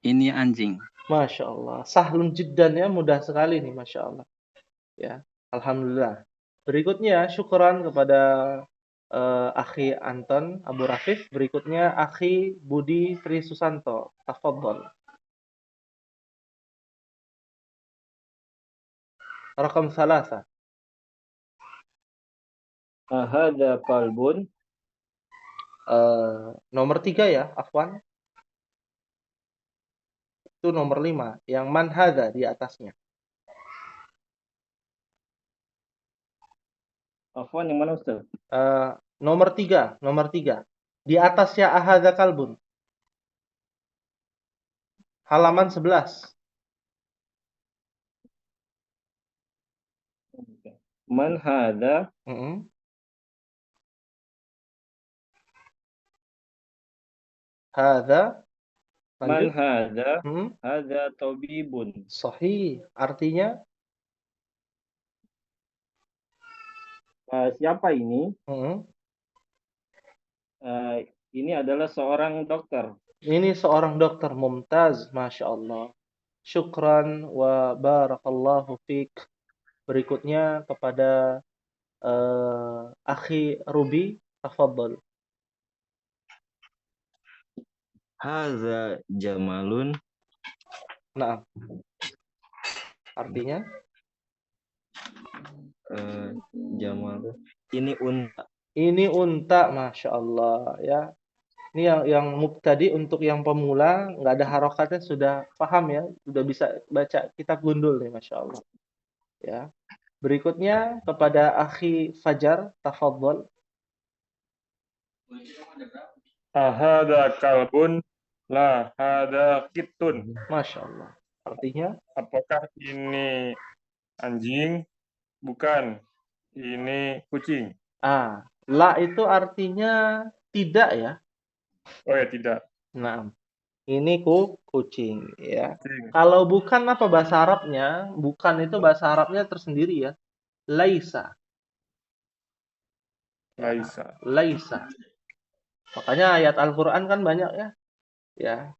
Ini anjing. Masya Allah. Sahlun jiddan ya, mudah sekali nih, Masya Allah. Ya, alhamdulillah. Berikutnya syukuran kepada akhi Anton Abu Rafif. Berikutnya akhi Budi Tri Susanto. Tafadhol. Rakam 3. Ahada kalbun. Nomor 3 ya, Afwan. Itu nomor 5. Yang man hadha di atasnya. Afwan yang mana Ustaz? Nomor 3. Di atasnya ahadha kalbun. Halaman 11. Man hada. Hadha. Man hada. Hada tabibun. Sahih. Artinya siapa ini? Ini adalah seorang dokter. Ini seorang dokter mumtaz, Masya Allah. Syukran wa barakallahu fiqh. Berikutnya kepada akhi Ruby, tafadhal. Hadza jamalun. Nah, artinya Jamal ini unta. Ini unta, Masya Allah ya. Ini yang mubtadi, untuk yang pemula nggak ada harokatnya sudah paham ya, sudah bisa baca kitab gundul nih, Masya Allah ya. Berikutnya kepada akhi Fajar, tafadhol. Ahada kalbun la hada kitun. Masya Allah. Artinya? Apakah ini anjing? Bukan. Ini kucing. La itu artinya tidak ya. Oh ya, tidak. Nah, ini kucing ya. Kalau bukan apa bahasa Arabnya? Bukan itu bahasa Arabnya tersendiri ya. Laisa. Laisa. Makanya ayat Al-Qur'an kan banyak ya. Ya.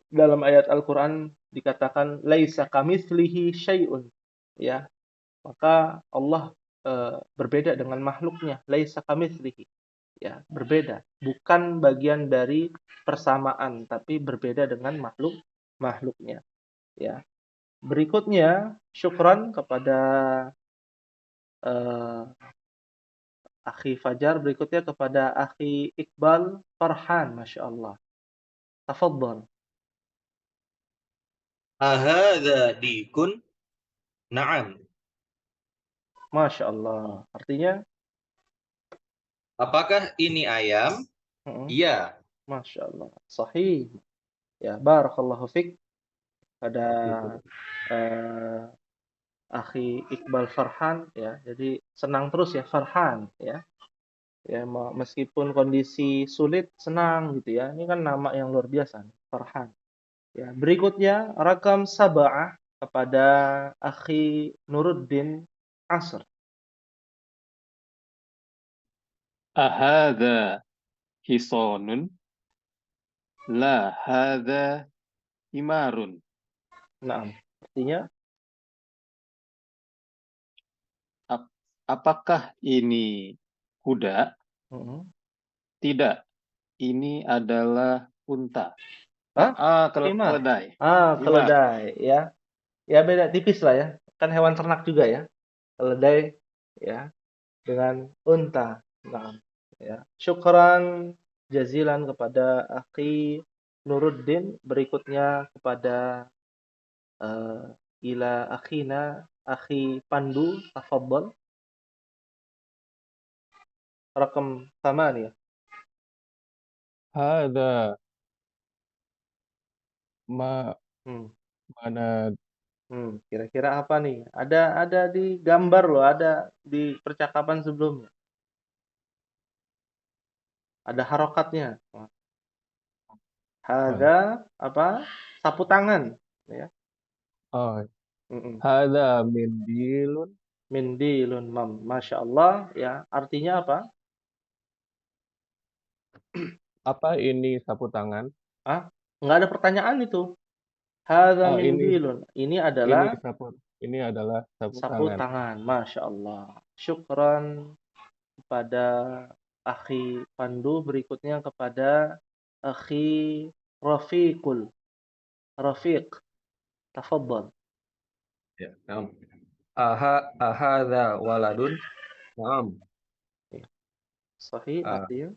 Dalam ayat Al-Qur'an dikatakan laisa kamitslihi syai'un. Ya. Maka Allah berbeda dengan makhluknya. Laisa kamitslihi. Ya, berbeda. Bukan bagian dari persamaan, tapi berbeda dengan makhluknya. Ya. Berikutnya, syukran kepada akhi Fajar. Berikutnya kepada akhi Iqbal Farhan, Masya Allah. Tafadhal. Ahadha dikun? Na'am. Masya Allah. Artinya, Apakah ini ayam? Iya. Masya Allah. Sahih. Ya, barakallahu fik pada Akhi Iqbal Farhan ya. Jadi senang terus ya Farhan ya. Ya meskipun kondisi sulit senang gitu ya. Ini kan nama yang luar biasa Farhan. Ya, berikutnya rakam sab'ah kepada Akhi Nuruddin Asr. Ahadha hisonun la hadha himarun. Nah, artinya apakah ini kuda? Tidak, ini adalah unta. Keledai. Keledai ya. Ya beda tipis lah ya. Kan hewan ternak juga ya. Keledai ya dengan unta. Nah, ya. Syukran jazilan kepada Akhi Nuruddin. Berikutnya kepada ila akhina Akhi Pandu, tafadhal. Rakam 8. Hada mana Kira-kira apa nih? Ada di gambar loh, ada di percakapan sebelumnya. Ada harokatnya. Hada apa? Sapu tangan, ya. hada mindilun. Mindilun, Masya Allah, ya. Artinya apa? Apa ini sapu tangan? Nggak ada pertanyaan itu. Hada mindilun. Ini adalah sapu tangan. Masya Allah. Syukran kepada Akhi Pandu. Berikutnya kepada Akhi Rafiq. Tafadhal. Ya, naam. Ahadza waladun? Naam. Sahih artinya.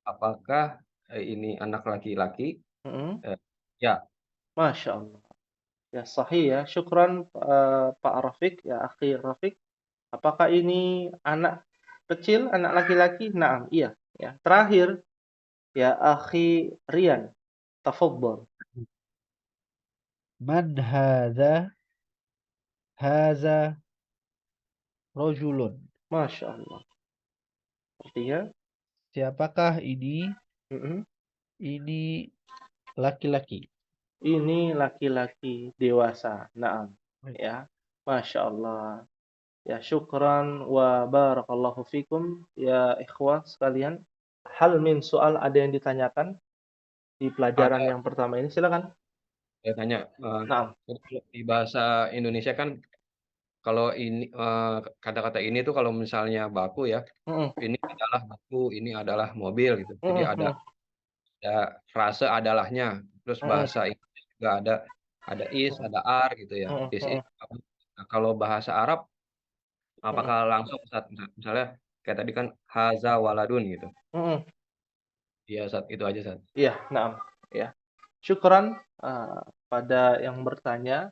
Apakah ini anak laki-laki? Ya. Masya Allah. Ya sahih ya. Syukran Pak Rafiq, ya Akhi Rafiq. Apakah ini anak kecil, anak laki-laki? Naam, iya. Ya. Terakhir, ya Akhi Rian. Tafadhal. Man hadza? Hadza rajulun. Masya Allah. Artinya, siapakah ini? Ini laki-laki. Ini laki-laki dewasa. Naam. Ya. Masya Allah. Ya, syukran wa barakallahu fikum ya ikhwah sekalian. Hal min soal ada yang ditanyakan di pelajaran yang pertama ini, silakan. Saya tanya, di bahasa Indonesia kan kalau ini kata-kata ini tuh kalau misalnya baku ya, ini adalah baku, ini adalah mobil gitu. Jadi ada frase adalahnya. Terus bahasa Inggris juga ada is, ada are gitu ya. This is. Nah, kalau bahasa Arab apakah langsung misalnya kayak tadi kan haza waladun gitu. Iya, itu aja, Sat. Iya, naam, ya. Syukran pada yang bertanya.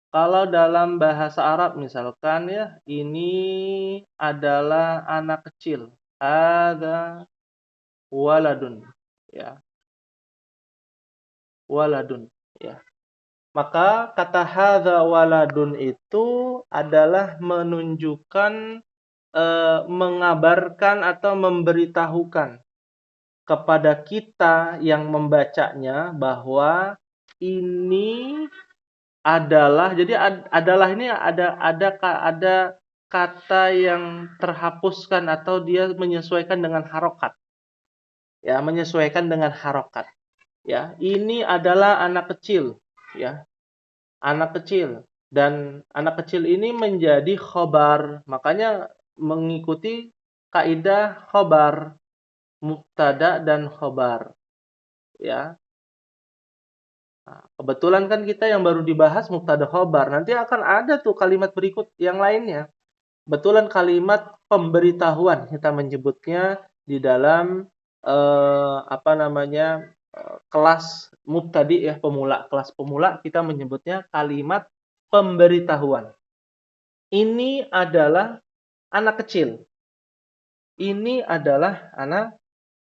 Kalau dalam bahasa Arab misalkan ya, ini adalah anak kecil. Ada waladun, ya. Waladun, ya. Maka kata hadza waladun itu adalah menunjukkan mengabarkan atau memberitahukan kepada kita yang membacanya bahwa ini adalah, jadi adalah ini ada kata yang terhapuskan atau dia menyesuaikan dengan harokat. Ya, menyesuaikan dengan harokat. Ya, ini adalah anak kecil, ya. Anak kecil, dan anak kecil ini menjadi khobar, makanya mengikuti kaidah khobar, mubtada dan khobar, ya. Nah, kebetulan kan kita yang baru dibahas mubtada khobar, nanti akan ada tuh kalimat berikut yang lainnya. Kebetulan kalimat pemberitahuan kita menyebutnya di dalam kelas mubtadi ya, pemula, kelas pemula kita menyebutnya kalimat pemberitahuan. Ini adalah anak kecil. Ini adalah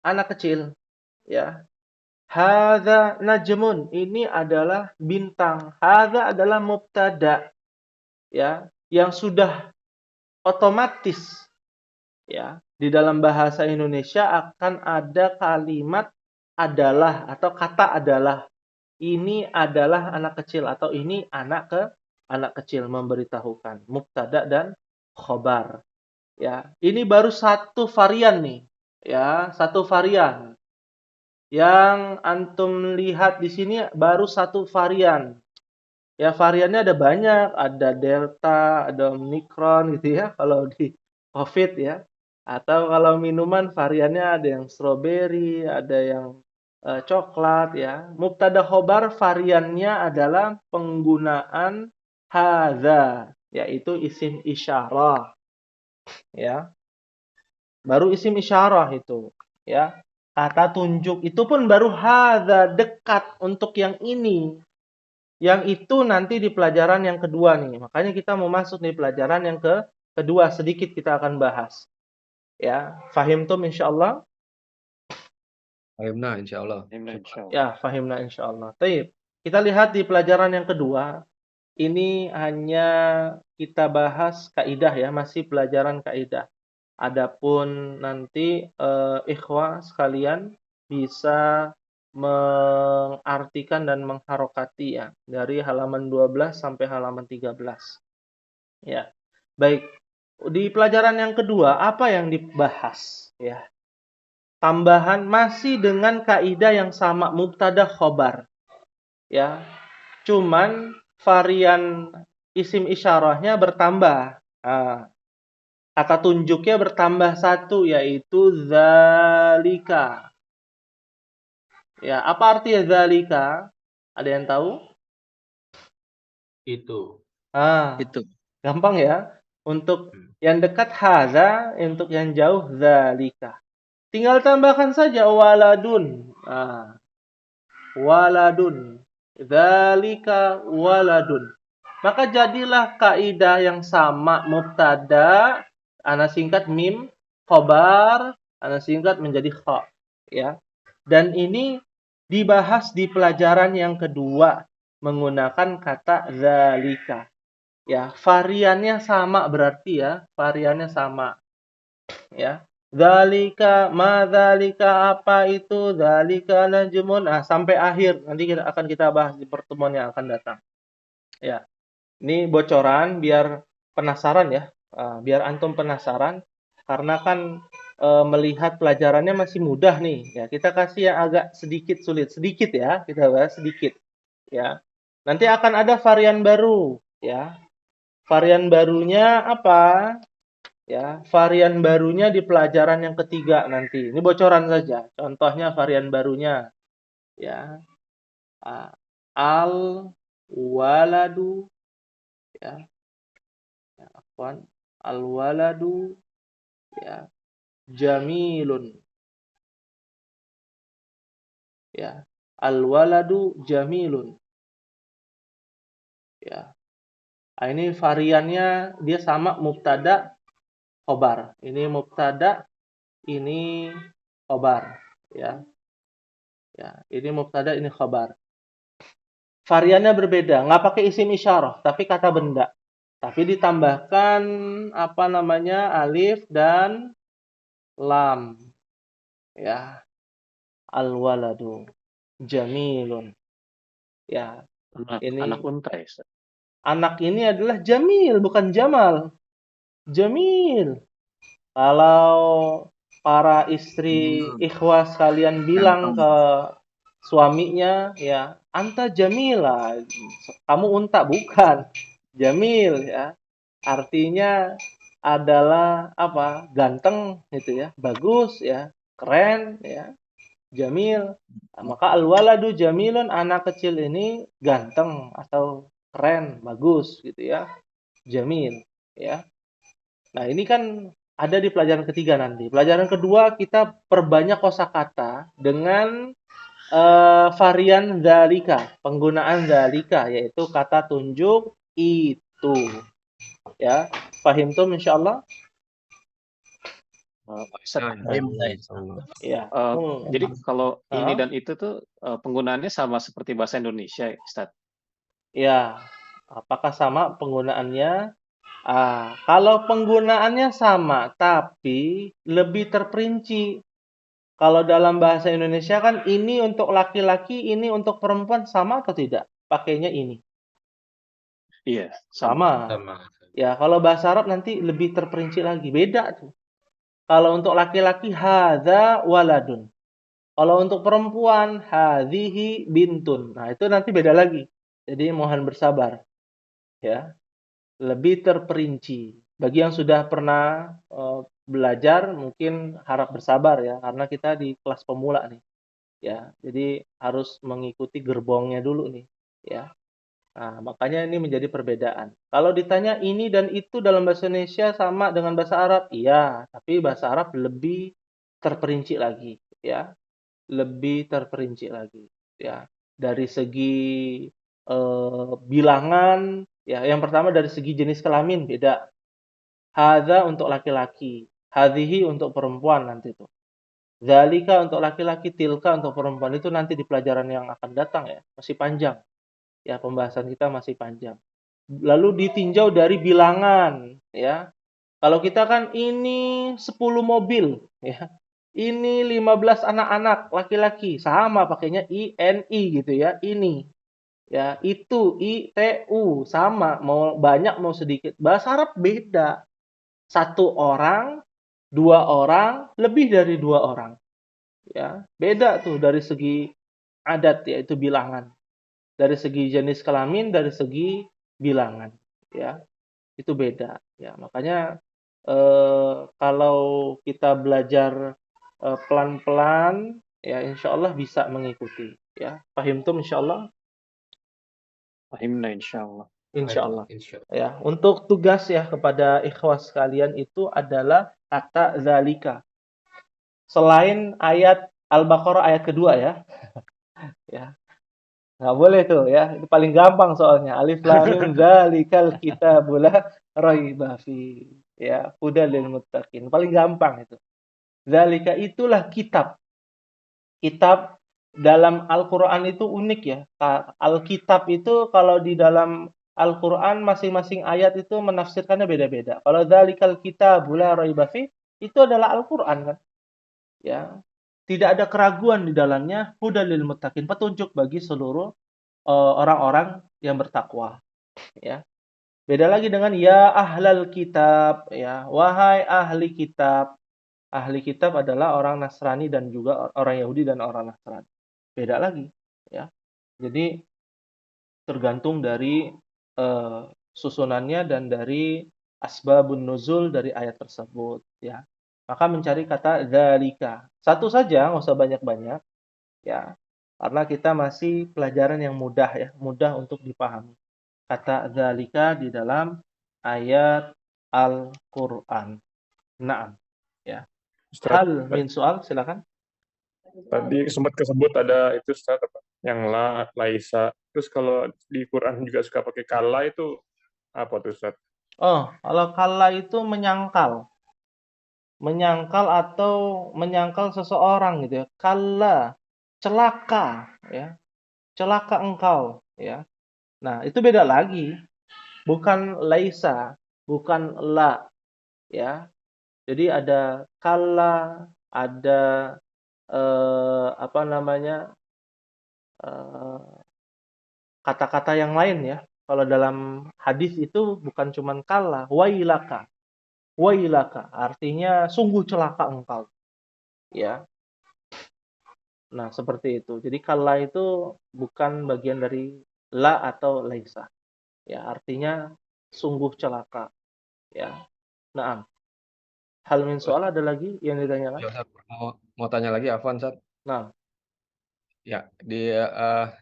anak kecil, ya. Hadza najmun, ini adalah bintang. Hadza adalah mubtada, ya, yang sudah otomatis, ya. Di dalam bahasa Indonesia akan ada kalimat adalah atau kata adalah. Ini adalah anak kecil atau ini anak kecil, memberitahukan mubtada dan khobar. Ya, ini baru satu varian nih, ya, satu varian. Yang antum lihat di sini baru satu varian. Ya, variannya ada banyak, ada Delta, ada Omicron gitu ya, kalau di COVID ya. Atau kalau minuman variannya ada yang strawberry, ada yang coklat ya. Mubtada khobar variannya adalah penggunaan hadza, yaitu isim isyarah. Ya. Baru isim isyarah itu, ya. Kata tunjuk itu pun baru hadza, dekat untuk yang ini. Yang itu nanti di pelajaran yang kedua nih. Makanya kita mau masuk di pelajaran yang kedua, sedikit kita akan bahas. Ya, fahimtum insyaallah? Fahimna insyaallah. Ya, fahimna insyaallah. Baik. Kita lihat di pelajaran yang kedua. Ini hanya kita bahas kaidah ya, masih pelajaran kaidah. Adapun nanti ikhwah sekalian bisa mengartikan dan mengharokati ya dari halaman 12 sampai halaman 13. Ya. Baik. Di pelajaran yang kedua apa yang dibahas ya? Tambahan masih dengan kaidah yang sama, mubtada khobar. Ya. Cuman varian isim isyarahnya bertambah. Kata tunjuknya bertambah satu, yaitu zalika. Ya, apa artinya zalika? Ada yang tahu? Itu. Itu. Gampang ya. Untuk yang dekat haza, untuk yang jauh zalika. Tinggal tambahkan saja waladun. Waladun. Zalika waladun. Maka jadilah kaidah yang sama, mubtada, ana singkat mim, khobar, ana singkat menjadi kha, ya. Dan ini dibahas di pelajaran yang kedua menggunakan kata zalika. Ya, variannya sama berarti ya, variannya sama. Ya. Zalika, ma zalika, apa itu? Zalika najmun. Sampai akhir nanti akan kita bahas di pertemuan yang akan datang. Ya. Ini bocoran biar penasaran ya, biar antum penasaran karena kan melihat pelajarannya masih mudah nih. Ya, kita kasih yang agak sedikit sulit, sedikit ya, kita bahas sedikit. Ya, nanti akan ada varian baru. Ya, varian barunya apa? Ya, varian barunya di pelajaran yang ketiga nanti. Ini bocoran saja. Contohnya varian barunya, ya, al waladu. Ya, afwan, al-waladu ya jamilun. Ya, al-waladu jamilun. Ya. Ini variannya dia sama mubtada khobar. Ini mubtada, ini khobar, ya. Ya, ini mubtada, ini khobar. Variannya berbeda, nggak pakai isim isyarah, tapi kata benda. Tapi ditambahkan apa namanya alif dan lam. Ya, al-waladu jamilun. Ya, ini anak unta ya. Anak ini adalah Jamil, bukan Jamal. Jamil. Kalau para istri ikhwah sekalian bilang ke suaminya, ya, anta Jamila, kamu unta, bukan. Jamil, ya. Artinya adalah apa? Ganteng gitu ya, bagus ya, keren ya. Jamil. Maka al-waladu jamilun, anak kecil ini ganteng atau keren, bagus gitu ya. Jamil, ya. Nah, ini kan ada di pelajaran ketiga nanti. Pelajaran kedua kita perbanyak kosakata dengan varian zalika, penggunaan zalika, yaitu kata tunjuk itu. Ya, fahimtum insyaallah? Ustaz, Nah, insyaallah. Ya. jadi kalau ini Heeh. dan itu tuh penggunaannya sama seperti bahasa Indonesia, Ustaz? Ya, apakah sama penggunaannya? Kalau penggunaannya sama, tapi lebih terperinci. Kalau dalam bahasa Indonesia kan ini untuk laki-laki, ini untuk perempuan, sama atau tidak? Pakainya ini. Iya, Sama. Sama. Ya, kalau bahasa Arab nanti lebih terperinci lagi. Beda tuh. Kalau untuk laki-laki, hadza waladun. Kalau untuk perempuan, hadhihi bintun. Nah, itu nanti beda lagi. Jadi mohon bersabar. Ya, lebih terperinci. Bagi yang sudah pernah belajar, mungkin harap bersabar ya, karena kita di kelas pemula nih. Ya, jadi harus mengikuti gerbongnya dulu nih. Ya. Nah, makanya ini menjadi perbedaan. Kalau ditanya ini dan itu dalam bahasa Indonesia sama dengan bahasa Arab, iya, tapi bahasa Arab lebih terperinci lagi, ya. Lebih terperinci lagi, ya. Dari segi bilangan, ya. Yang pertama dari segi jenis kelamin beda. Hadza untuk laki-laki, hadhihi untuk perempuan nanti tuh. Dzalika untuk laki-laki, tilka untuk perempuan. Itu nanti di pelajaran yang akan datang ya, masih panjang. Ya, pembahasan kita masih panjang. Lalu ditinjau dari bilangan, ya. Kalau kita kan ini 10 mobil, ya. Ini 15 anak-anak laki-laki, sama pakainya INI gitu ya, ini. Ya, itu ITU sama, mau banyak mau sedikit. Bahasa Arab beda. 1 orang, 2 orang, lebih dari 2 orang. Ya, beda tuh dari segi adat yaitu bilangan. Dari segi jenis kelamin, dari segi bilangan, ya. Itu beda, ya. Makanya kalau kita belajar pelan-pelan, ya insyaallah bisa mengikuti, ya. Fahimtum insyaallah? Fahimna insyaallah. Insyaallah. Insyaallah. Ya, untuk tugas ya kepada ikhwas sekalian itu adalah kata zalika. Selain ayat Al-Baqarah ayat kedua ya. Ya. Nggak boleh tuh ya, itu paling gampang soalnya. Alif lam mim dzalikal kitabul la raiba fi. Ya, hudal lil muttaqin. Paling gampang itu. Zalika itulah kitab. Kitab dalam Al-Qur'an itu unik ya. Alkitab itu kalau di dalam Al-Qur'an masing-masing ayat itu menafsirkannya beda-beda. Kalau dzalikal kitabul la raiba fi itu adalah Al-Qur'an kan. Ya. Tidak ada keraguan di dalamnya, hudal lil muttaqin, petunjuk bagi seluruh orang-orang yang bertakwa, ya. Beda lagi dengan ya ahlal kitab, ya, wahai ahli kitab. Ahli kitab adalah orang Nasrani dan juga orang Yahudi dan orang Nasrani. Beda lagi, ya. Jadi tergantung dari susunannya dan dari asbabun nuzul dari ayat tersebut, ya. Maka mencari kata dzalika. Satu saja, nggak usah banyak-banyak, ya. Karena kita masih pelajaran yang mudah ya, mudah untuk dipahami. Kata dzalika di dalam ayat Al-Qur'an. Naam, ya. Ustaz, Hal min soal, silakan. tadi sempat kesebut ada itu Ustaz apa? Yang laisa. Terus kalau di Quran juga suka pakai kala itu apa tuh Ustaz? Oh, kalau kala itu menyangkal. Menyangkal atau menyangkal seseorang gitu ya. Kala, celaka ya. Celaka engkau ya. Nah, itu beda lagi. Bukan laisa, bukan la ya. Jadi ada kala, ada apa namanya? Kata-kata yang lain ya. Kalau dalam hadis itu bukan cuman kala, wailaka. Wailaka artinya sungguh celaka engkau. Ya. Nah, seperti itu. Jadi kala itu bukan bagian dari la atau laisa. Ya, artinya sungguh celaka. Ya. Naam. Hal min soal ada lagi yang ditanyakan? Ya, Ustaz, mau tanya lagi Afwan, Ustaz. Nah, Ya,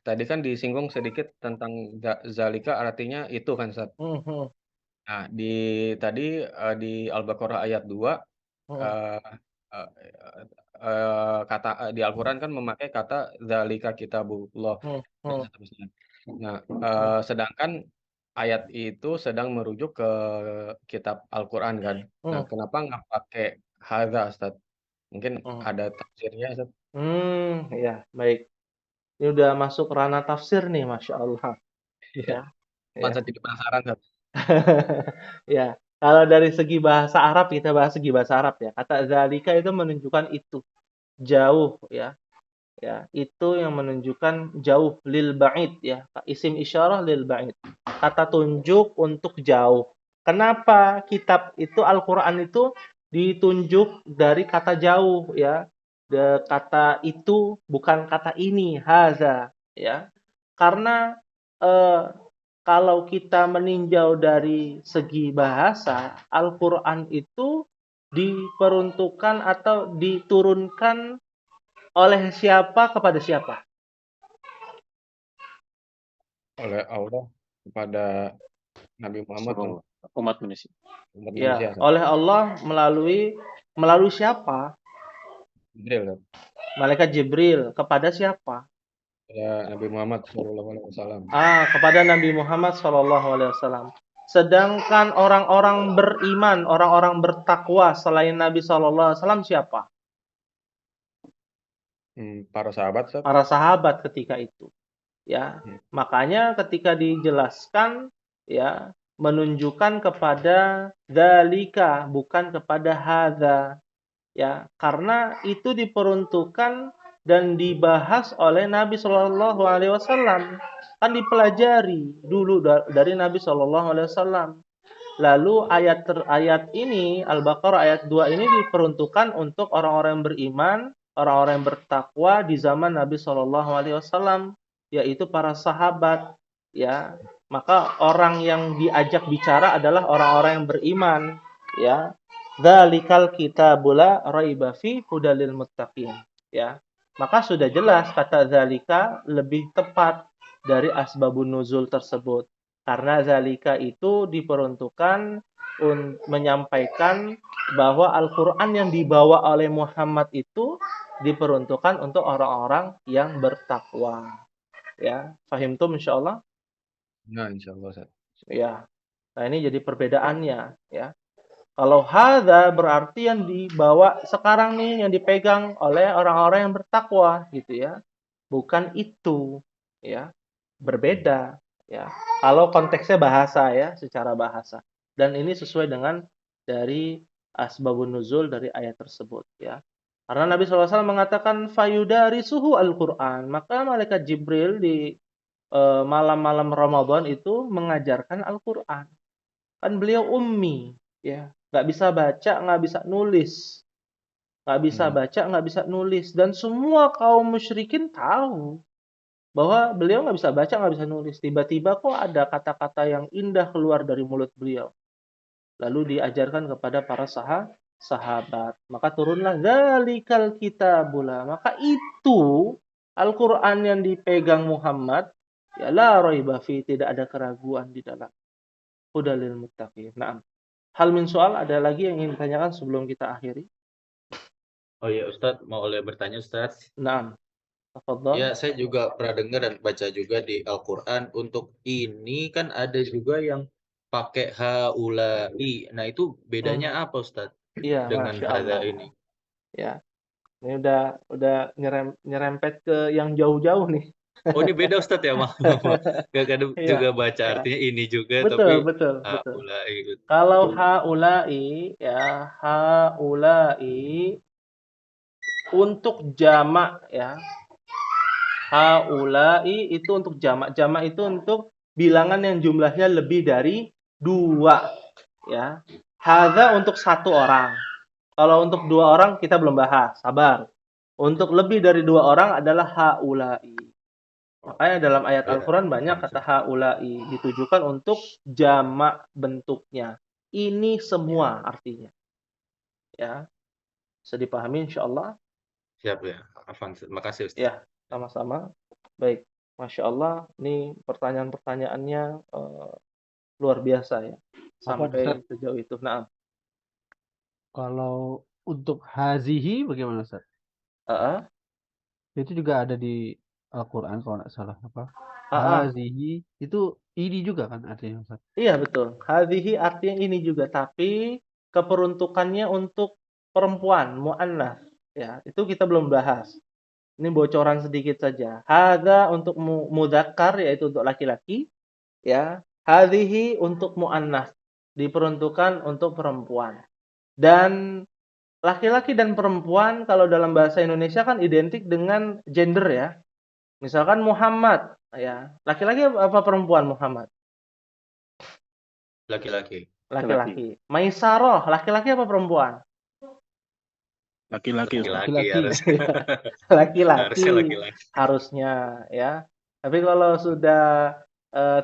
tadi kan disinggung sedikit tentang zalika artinya itu kan, Ustaz. Nah, di Al-Baqarah ayat 2 eh, eh, di Al-Qur'an kan memakai kata zalika kitabullah dan seterusnya. Nah, sedangkan ayat itu sedang merujuk ke kitab Al-Qur'an kan. Nah, kenapa nggak pakai hadza, Ustaz. Mungkin ada tafsirnya, Ustaz. Ya, baik. Ini udah masuk ranah tafsir nih, Masya Allah. Iya. Ya, Masa jadi penasaran, Ustaz. ya. Kalau dari segi bahasa Arab, kita bahas segi bahasa Arab ya. Kata zalika itu menunjukkan itu. Jauh ya. Ya, itu yang menunjukkan jauh, lil ba'id ya. Isim isyarah lil ba'id. Kata tunjuk untuk jauh. Kenapa kitab itu Al-Qur'an itu ditunjuk dari kata jauh ya. Kata itu bukan kata ini, haza ya. Karena kalau kita meninjau dari segi bahasa, Al-Qur'an itu diperuntukkan atau diturunkan oleh siapa kepada siapa? Oleh Allah kepada Nabi Muhammad, Seluruh umat manusia. umat manusia, Ya, Ustaz. oleh Allah melalui siapa? Jibril, Ustaz. Malaikat Jibril kepada siapa? Ya, Nabi Muhammad SAW. Kepada Nabi Muhammad SAW. Sedangkan orang-orang beriman, orang-orang bertakwa selain Nabi SAW siapa? Para sahabat, Ustaz. Para sahabat ketika itu. Ya, makanya ketika dijelaskan ya menunjukkan kepada dzalika bukan kepada hadza. Ya, karena itu diperuntukkan dan dibahas oleh Nabi Shallallahu Alaihi Wasallam, kan dipelajari dulu dari Nabi Shallallahu Alaihi Wasallam. Lalu ayat ini Al-Baqarah ayat 2 ini diperuntukkan untuk orang-orang yang beriman, orang-orang yang bertakwa di zaman Nabi Shallallahu Alaihi Wasallam, yaitu para sahabat. Ya, maka orang yang diajak bicara adalah orang-orang yang beriman. Ya, dzalikal kitabul la raiba fi hudal lil muttaqin. Ya. Maka sudah jelas kata zalika lebih tepat dari asbabun nuzul tersebut. Karena zalika itu diperuntukkan menyampaikan bahwa Al-Qur'an yang dibawa oleh Muhammad itu diperuntukkan untuk orang-orang yang bertakwa. Ya, fahimtum insyaallah? Nah, insyaallah, Ustaz. Ya. Nah, ini jadi perbedaannya ya. Kalau hadza berarti yang dibawa sekarang nih, yang dipegang oleh orang-orang yang bertakwa gitu ya. Bukan itu ya. Berbeda ya. Kalau konteksnya bahasa ya, secara bahasa. Dan ini sesuai dengan dari asbabun nuzul dari ayat tersebut ya. Karena Nabi SAW mengatakan fayudarisuhu Al-Qur'an, maka malaikat Jibril di malam-malam Ramadan itu mengajarkan Al-Qur'an. Kan beliau ummi ya. Nggak bisa baca, nggak bisa nulis. Nggak bisa baca, nggak bisa nulis. Dan semua kaum musyrikin tahu bahwa beliau nggak bisa baca, nggak bisa nulis. Tiba-tiba kok ada kata-kata yang indah keluar dari mulut beliau. Lalu diajarkan kepada para sahabat. Maka turunlah dzalikal kitabul. Maka itu Al-Qur'an yang dipegang Muhammad, ya la raiba fi, tidak ada keraguan di dalam. Hudal lil muttaqin. Naam. Hal min soal, ada lagi yang ingin ditanyakan sebelum kita akhiri? Oh ya Ustadz, mau bertanya Ustadz. Naam. Tafadhol. Ya, saya juga pernah dengar dan baca juga di Al-Qur'an untuk ini kan ada juga yang pakai haulai. Nah, itu bedanya apa Ustadz? Iya, Dengan Masya hadza Allah. ini. Ya. Ini udah nyerempet ke yang jauh-jauh nih. Oh, ini beda Ustadz ya, maaf. Kadang Iya, juga baca ya. artinya ini juga Betul, tapi betul. haulai gitu. Kalau haulai ya, haulai untuk jamak ya. Haulai itu untuk jamak. Jamak itu untuk bilangan yang jumlahnya lebih dari 2 ya. Hadza untuk 1 orang. Kalau untuk 2 orang kita belum bahas, sabar. Untuk lebih dari 2 orang adalah haulai. Makanya dalam ayat Al-Qur'an banyak kata haulai ditujukan untuk jamak bentuknya. Ini semua artinya. Ya. Bisa dipahami insyaallah? Siap ya. Afan, makasih Ustaz. Ya, sama-sama. Baik. Masya Allah, ini pertanyaan-pertanyaannya luar biasa ya. Sampai sejauh itu. Nah, Kalau untuk hazihi bagaimana, Ustaz? Itu juga ada di Al-Qur'an kalau nggak salah apa? Hazihi itu ini juga kan artinya, Ustaz? Iya betul. Hazihi artinya ini juga, tapi keperuntukannya untuk perempuan, mu'annas. Ya, itu kita belum bahas. Ini bocoran sedikit saja. Hadza untuk mudzakkar yaitu untuk laki-laki, ya. Hadhihi untuk mu'annas, diperuntukkan untuk perempuan. Dan laki-laki dan perempuan kalau dalam bahasa Indonesia kan identik dengan gender ya. Misalkan Muhammad, ya. Laki-laki apa perempuan Muhammad? Laki-laki. Laki-laki. Maisarah, laki-laki apa perempuan? Laki-laki. Laki-laki harus. Laki-laki. Harusnya ya. Tapi kalau sudah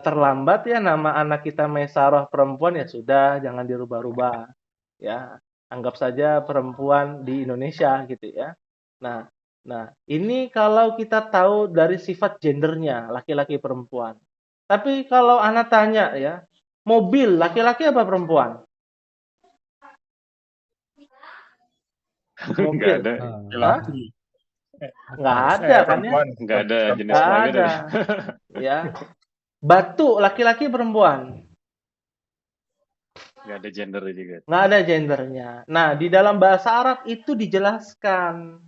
terlambat ya nama anak kita Maisarah perempuan ya sudah, jangan dirubah-rubah. Ya, anggap saja perempuan di Indonesia gitu ya. Nah, ini kalau kita tahu dari sifat gendernya laki-laki perempuan. Tapi kalau anak tanya ya, mobil laki-laki apa perempuan? Nggak ada. Laki. Nggak ada kan ya? Nggak ada jenis Nggak kelamin. ada. Ya. Batu laki-laki perempuan. Nggak ada gender juga. Nggak ada gendernya. Nah, di dalam bahasa Arab itu dijelaskan.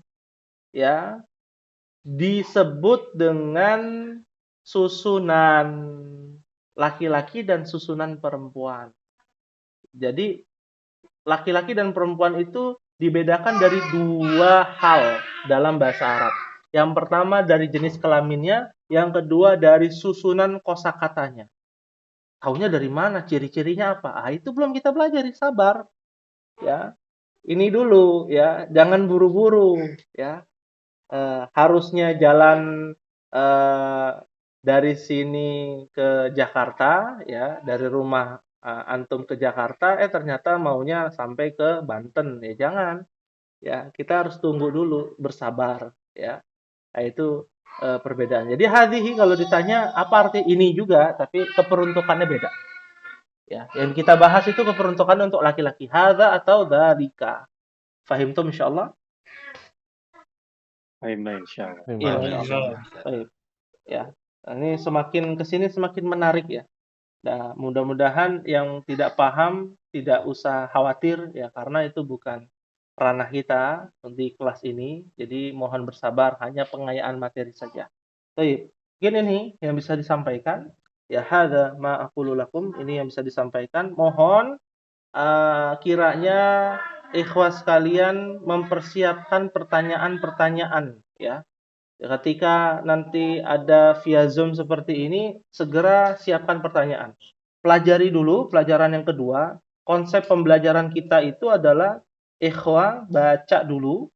Ya. Disebut dengan susunan laki-laki dan susunan perempuan. Jadi, laki-laki dan perempuan itu dibedakan dari dua hal dalam bahasa Arab. Yang pertama dari jenis kelaminnya, yang kedua dari susunan kosakatanya. Taunya dari mana? Ciri-cirinya apa? Itu belum kita pelajari, sabar. Ya. Ini dulu ya, jangan buru-buru ya. Harusnya jalan dari sini ke Jakarta ya, dari rumah antum ke Jakarta, ternyata maunya sampai ke Banten, ya jangan. Ya, kita harus tunggu dulu, bersabar, ya. Nah, itu perbedaan. Jadi hadhihi kalau ditanya apa arti ini juga, tapi keperuntukannya beda. Ya, yang kita bahas itu keperuntukannya untuk laki-laki. Hadza atau dzalika. Fahimtum insyaallah? Fahimna insyaallah. Iya, baik. Ya. Nah, ini semakin kesini semakin menarik ya. Nah, mudah-mudahan yang tidak paham tidak usah khawatir ya, karena itu bukan ranah kita di kelas ini. Jadi mohon bersabar, hanya pengayaan materi saja. Baik, mungkin ini yang bisa disampaikan. Ya, hadza ma aqulu lakum, ini yang bisa disampaikan. Mohon kiranya ikhwas sekalian mempersiapkan pertanyaan-pertanyaan ya. Ketika nanti ada via Zoom seperti ini, segera siapkan pertanyaan. Pelajari dulu pelajaran yang kedua. Konsep pembelajaran kita itu adalah ikhwah baca dulu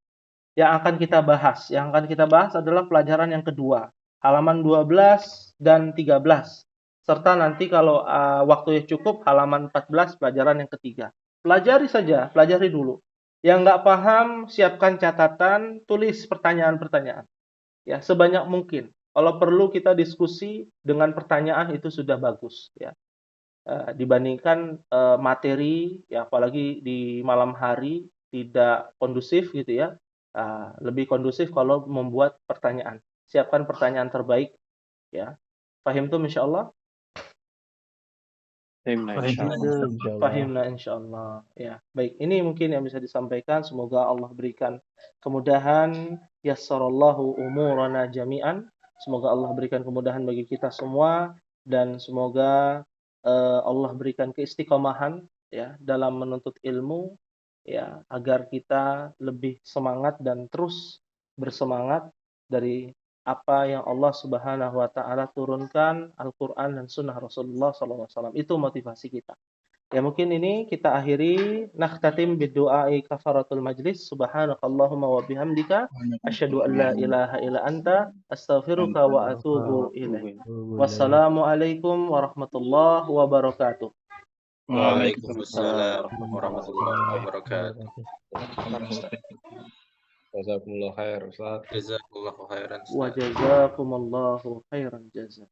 yang akan kita bahas. Yang akan kita bahas adalah pelajaran yang kedua, halaman 12 dan 13. Serta nanti kalau waktunya cukup halaman 14 pelajaran yang ketiga. Pelajari saja, pelajari dulu. Yang nggak paham, siapkan catatan, tulis pertanyaan-pertanyaan. Ya, sebanyak mungkin. Kalau perlu kita diskusi dengan pertanyaan itu sudah bagus ya. Dibandingkan materi ya, apalagi di malam hari tidak kondusif gitu ya. Lebih kondusif kalau membuat pertanyaan. Siapkan pertanyaan terbaik ya. Fahimtum insyaallah? Fahimna insyaallah. Ya, baik. Ini mungkin yang bisa disampaikan. Semoga Allah berikan kemudahan. Yassarallahu umurana jami'an. Semoga Allah berikan kemudahan bagi kita semua dan semoga Allah berikan keistiqomahan ya dalam menuntut ilmu ya, agar kita lebih semangat dan terus bersemangat dari apa yang Allah Subhanahu wa taala turunkan, Al-Qur'an dan sunnah Rasulullah SAW. Itu motivasi kita. Ya, mungkin ini kita akhiri. Nakhtatim bidu'ai kafaratul majlis. Subhanakallahumma wa bihamdika asyhadu an la ilaha illa anta astaghfiruka wa atubu ilaik. Wassalamualaikum warahmatullahi wabarakatuh. Waalaikumsalam warahmatullahi wabarakatuh. Jazakumullah khair, Ustaz. Jazakallahu khairan. Wa jazakumullahu khairan jazaa.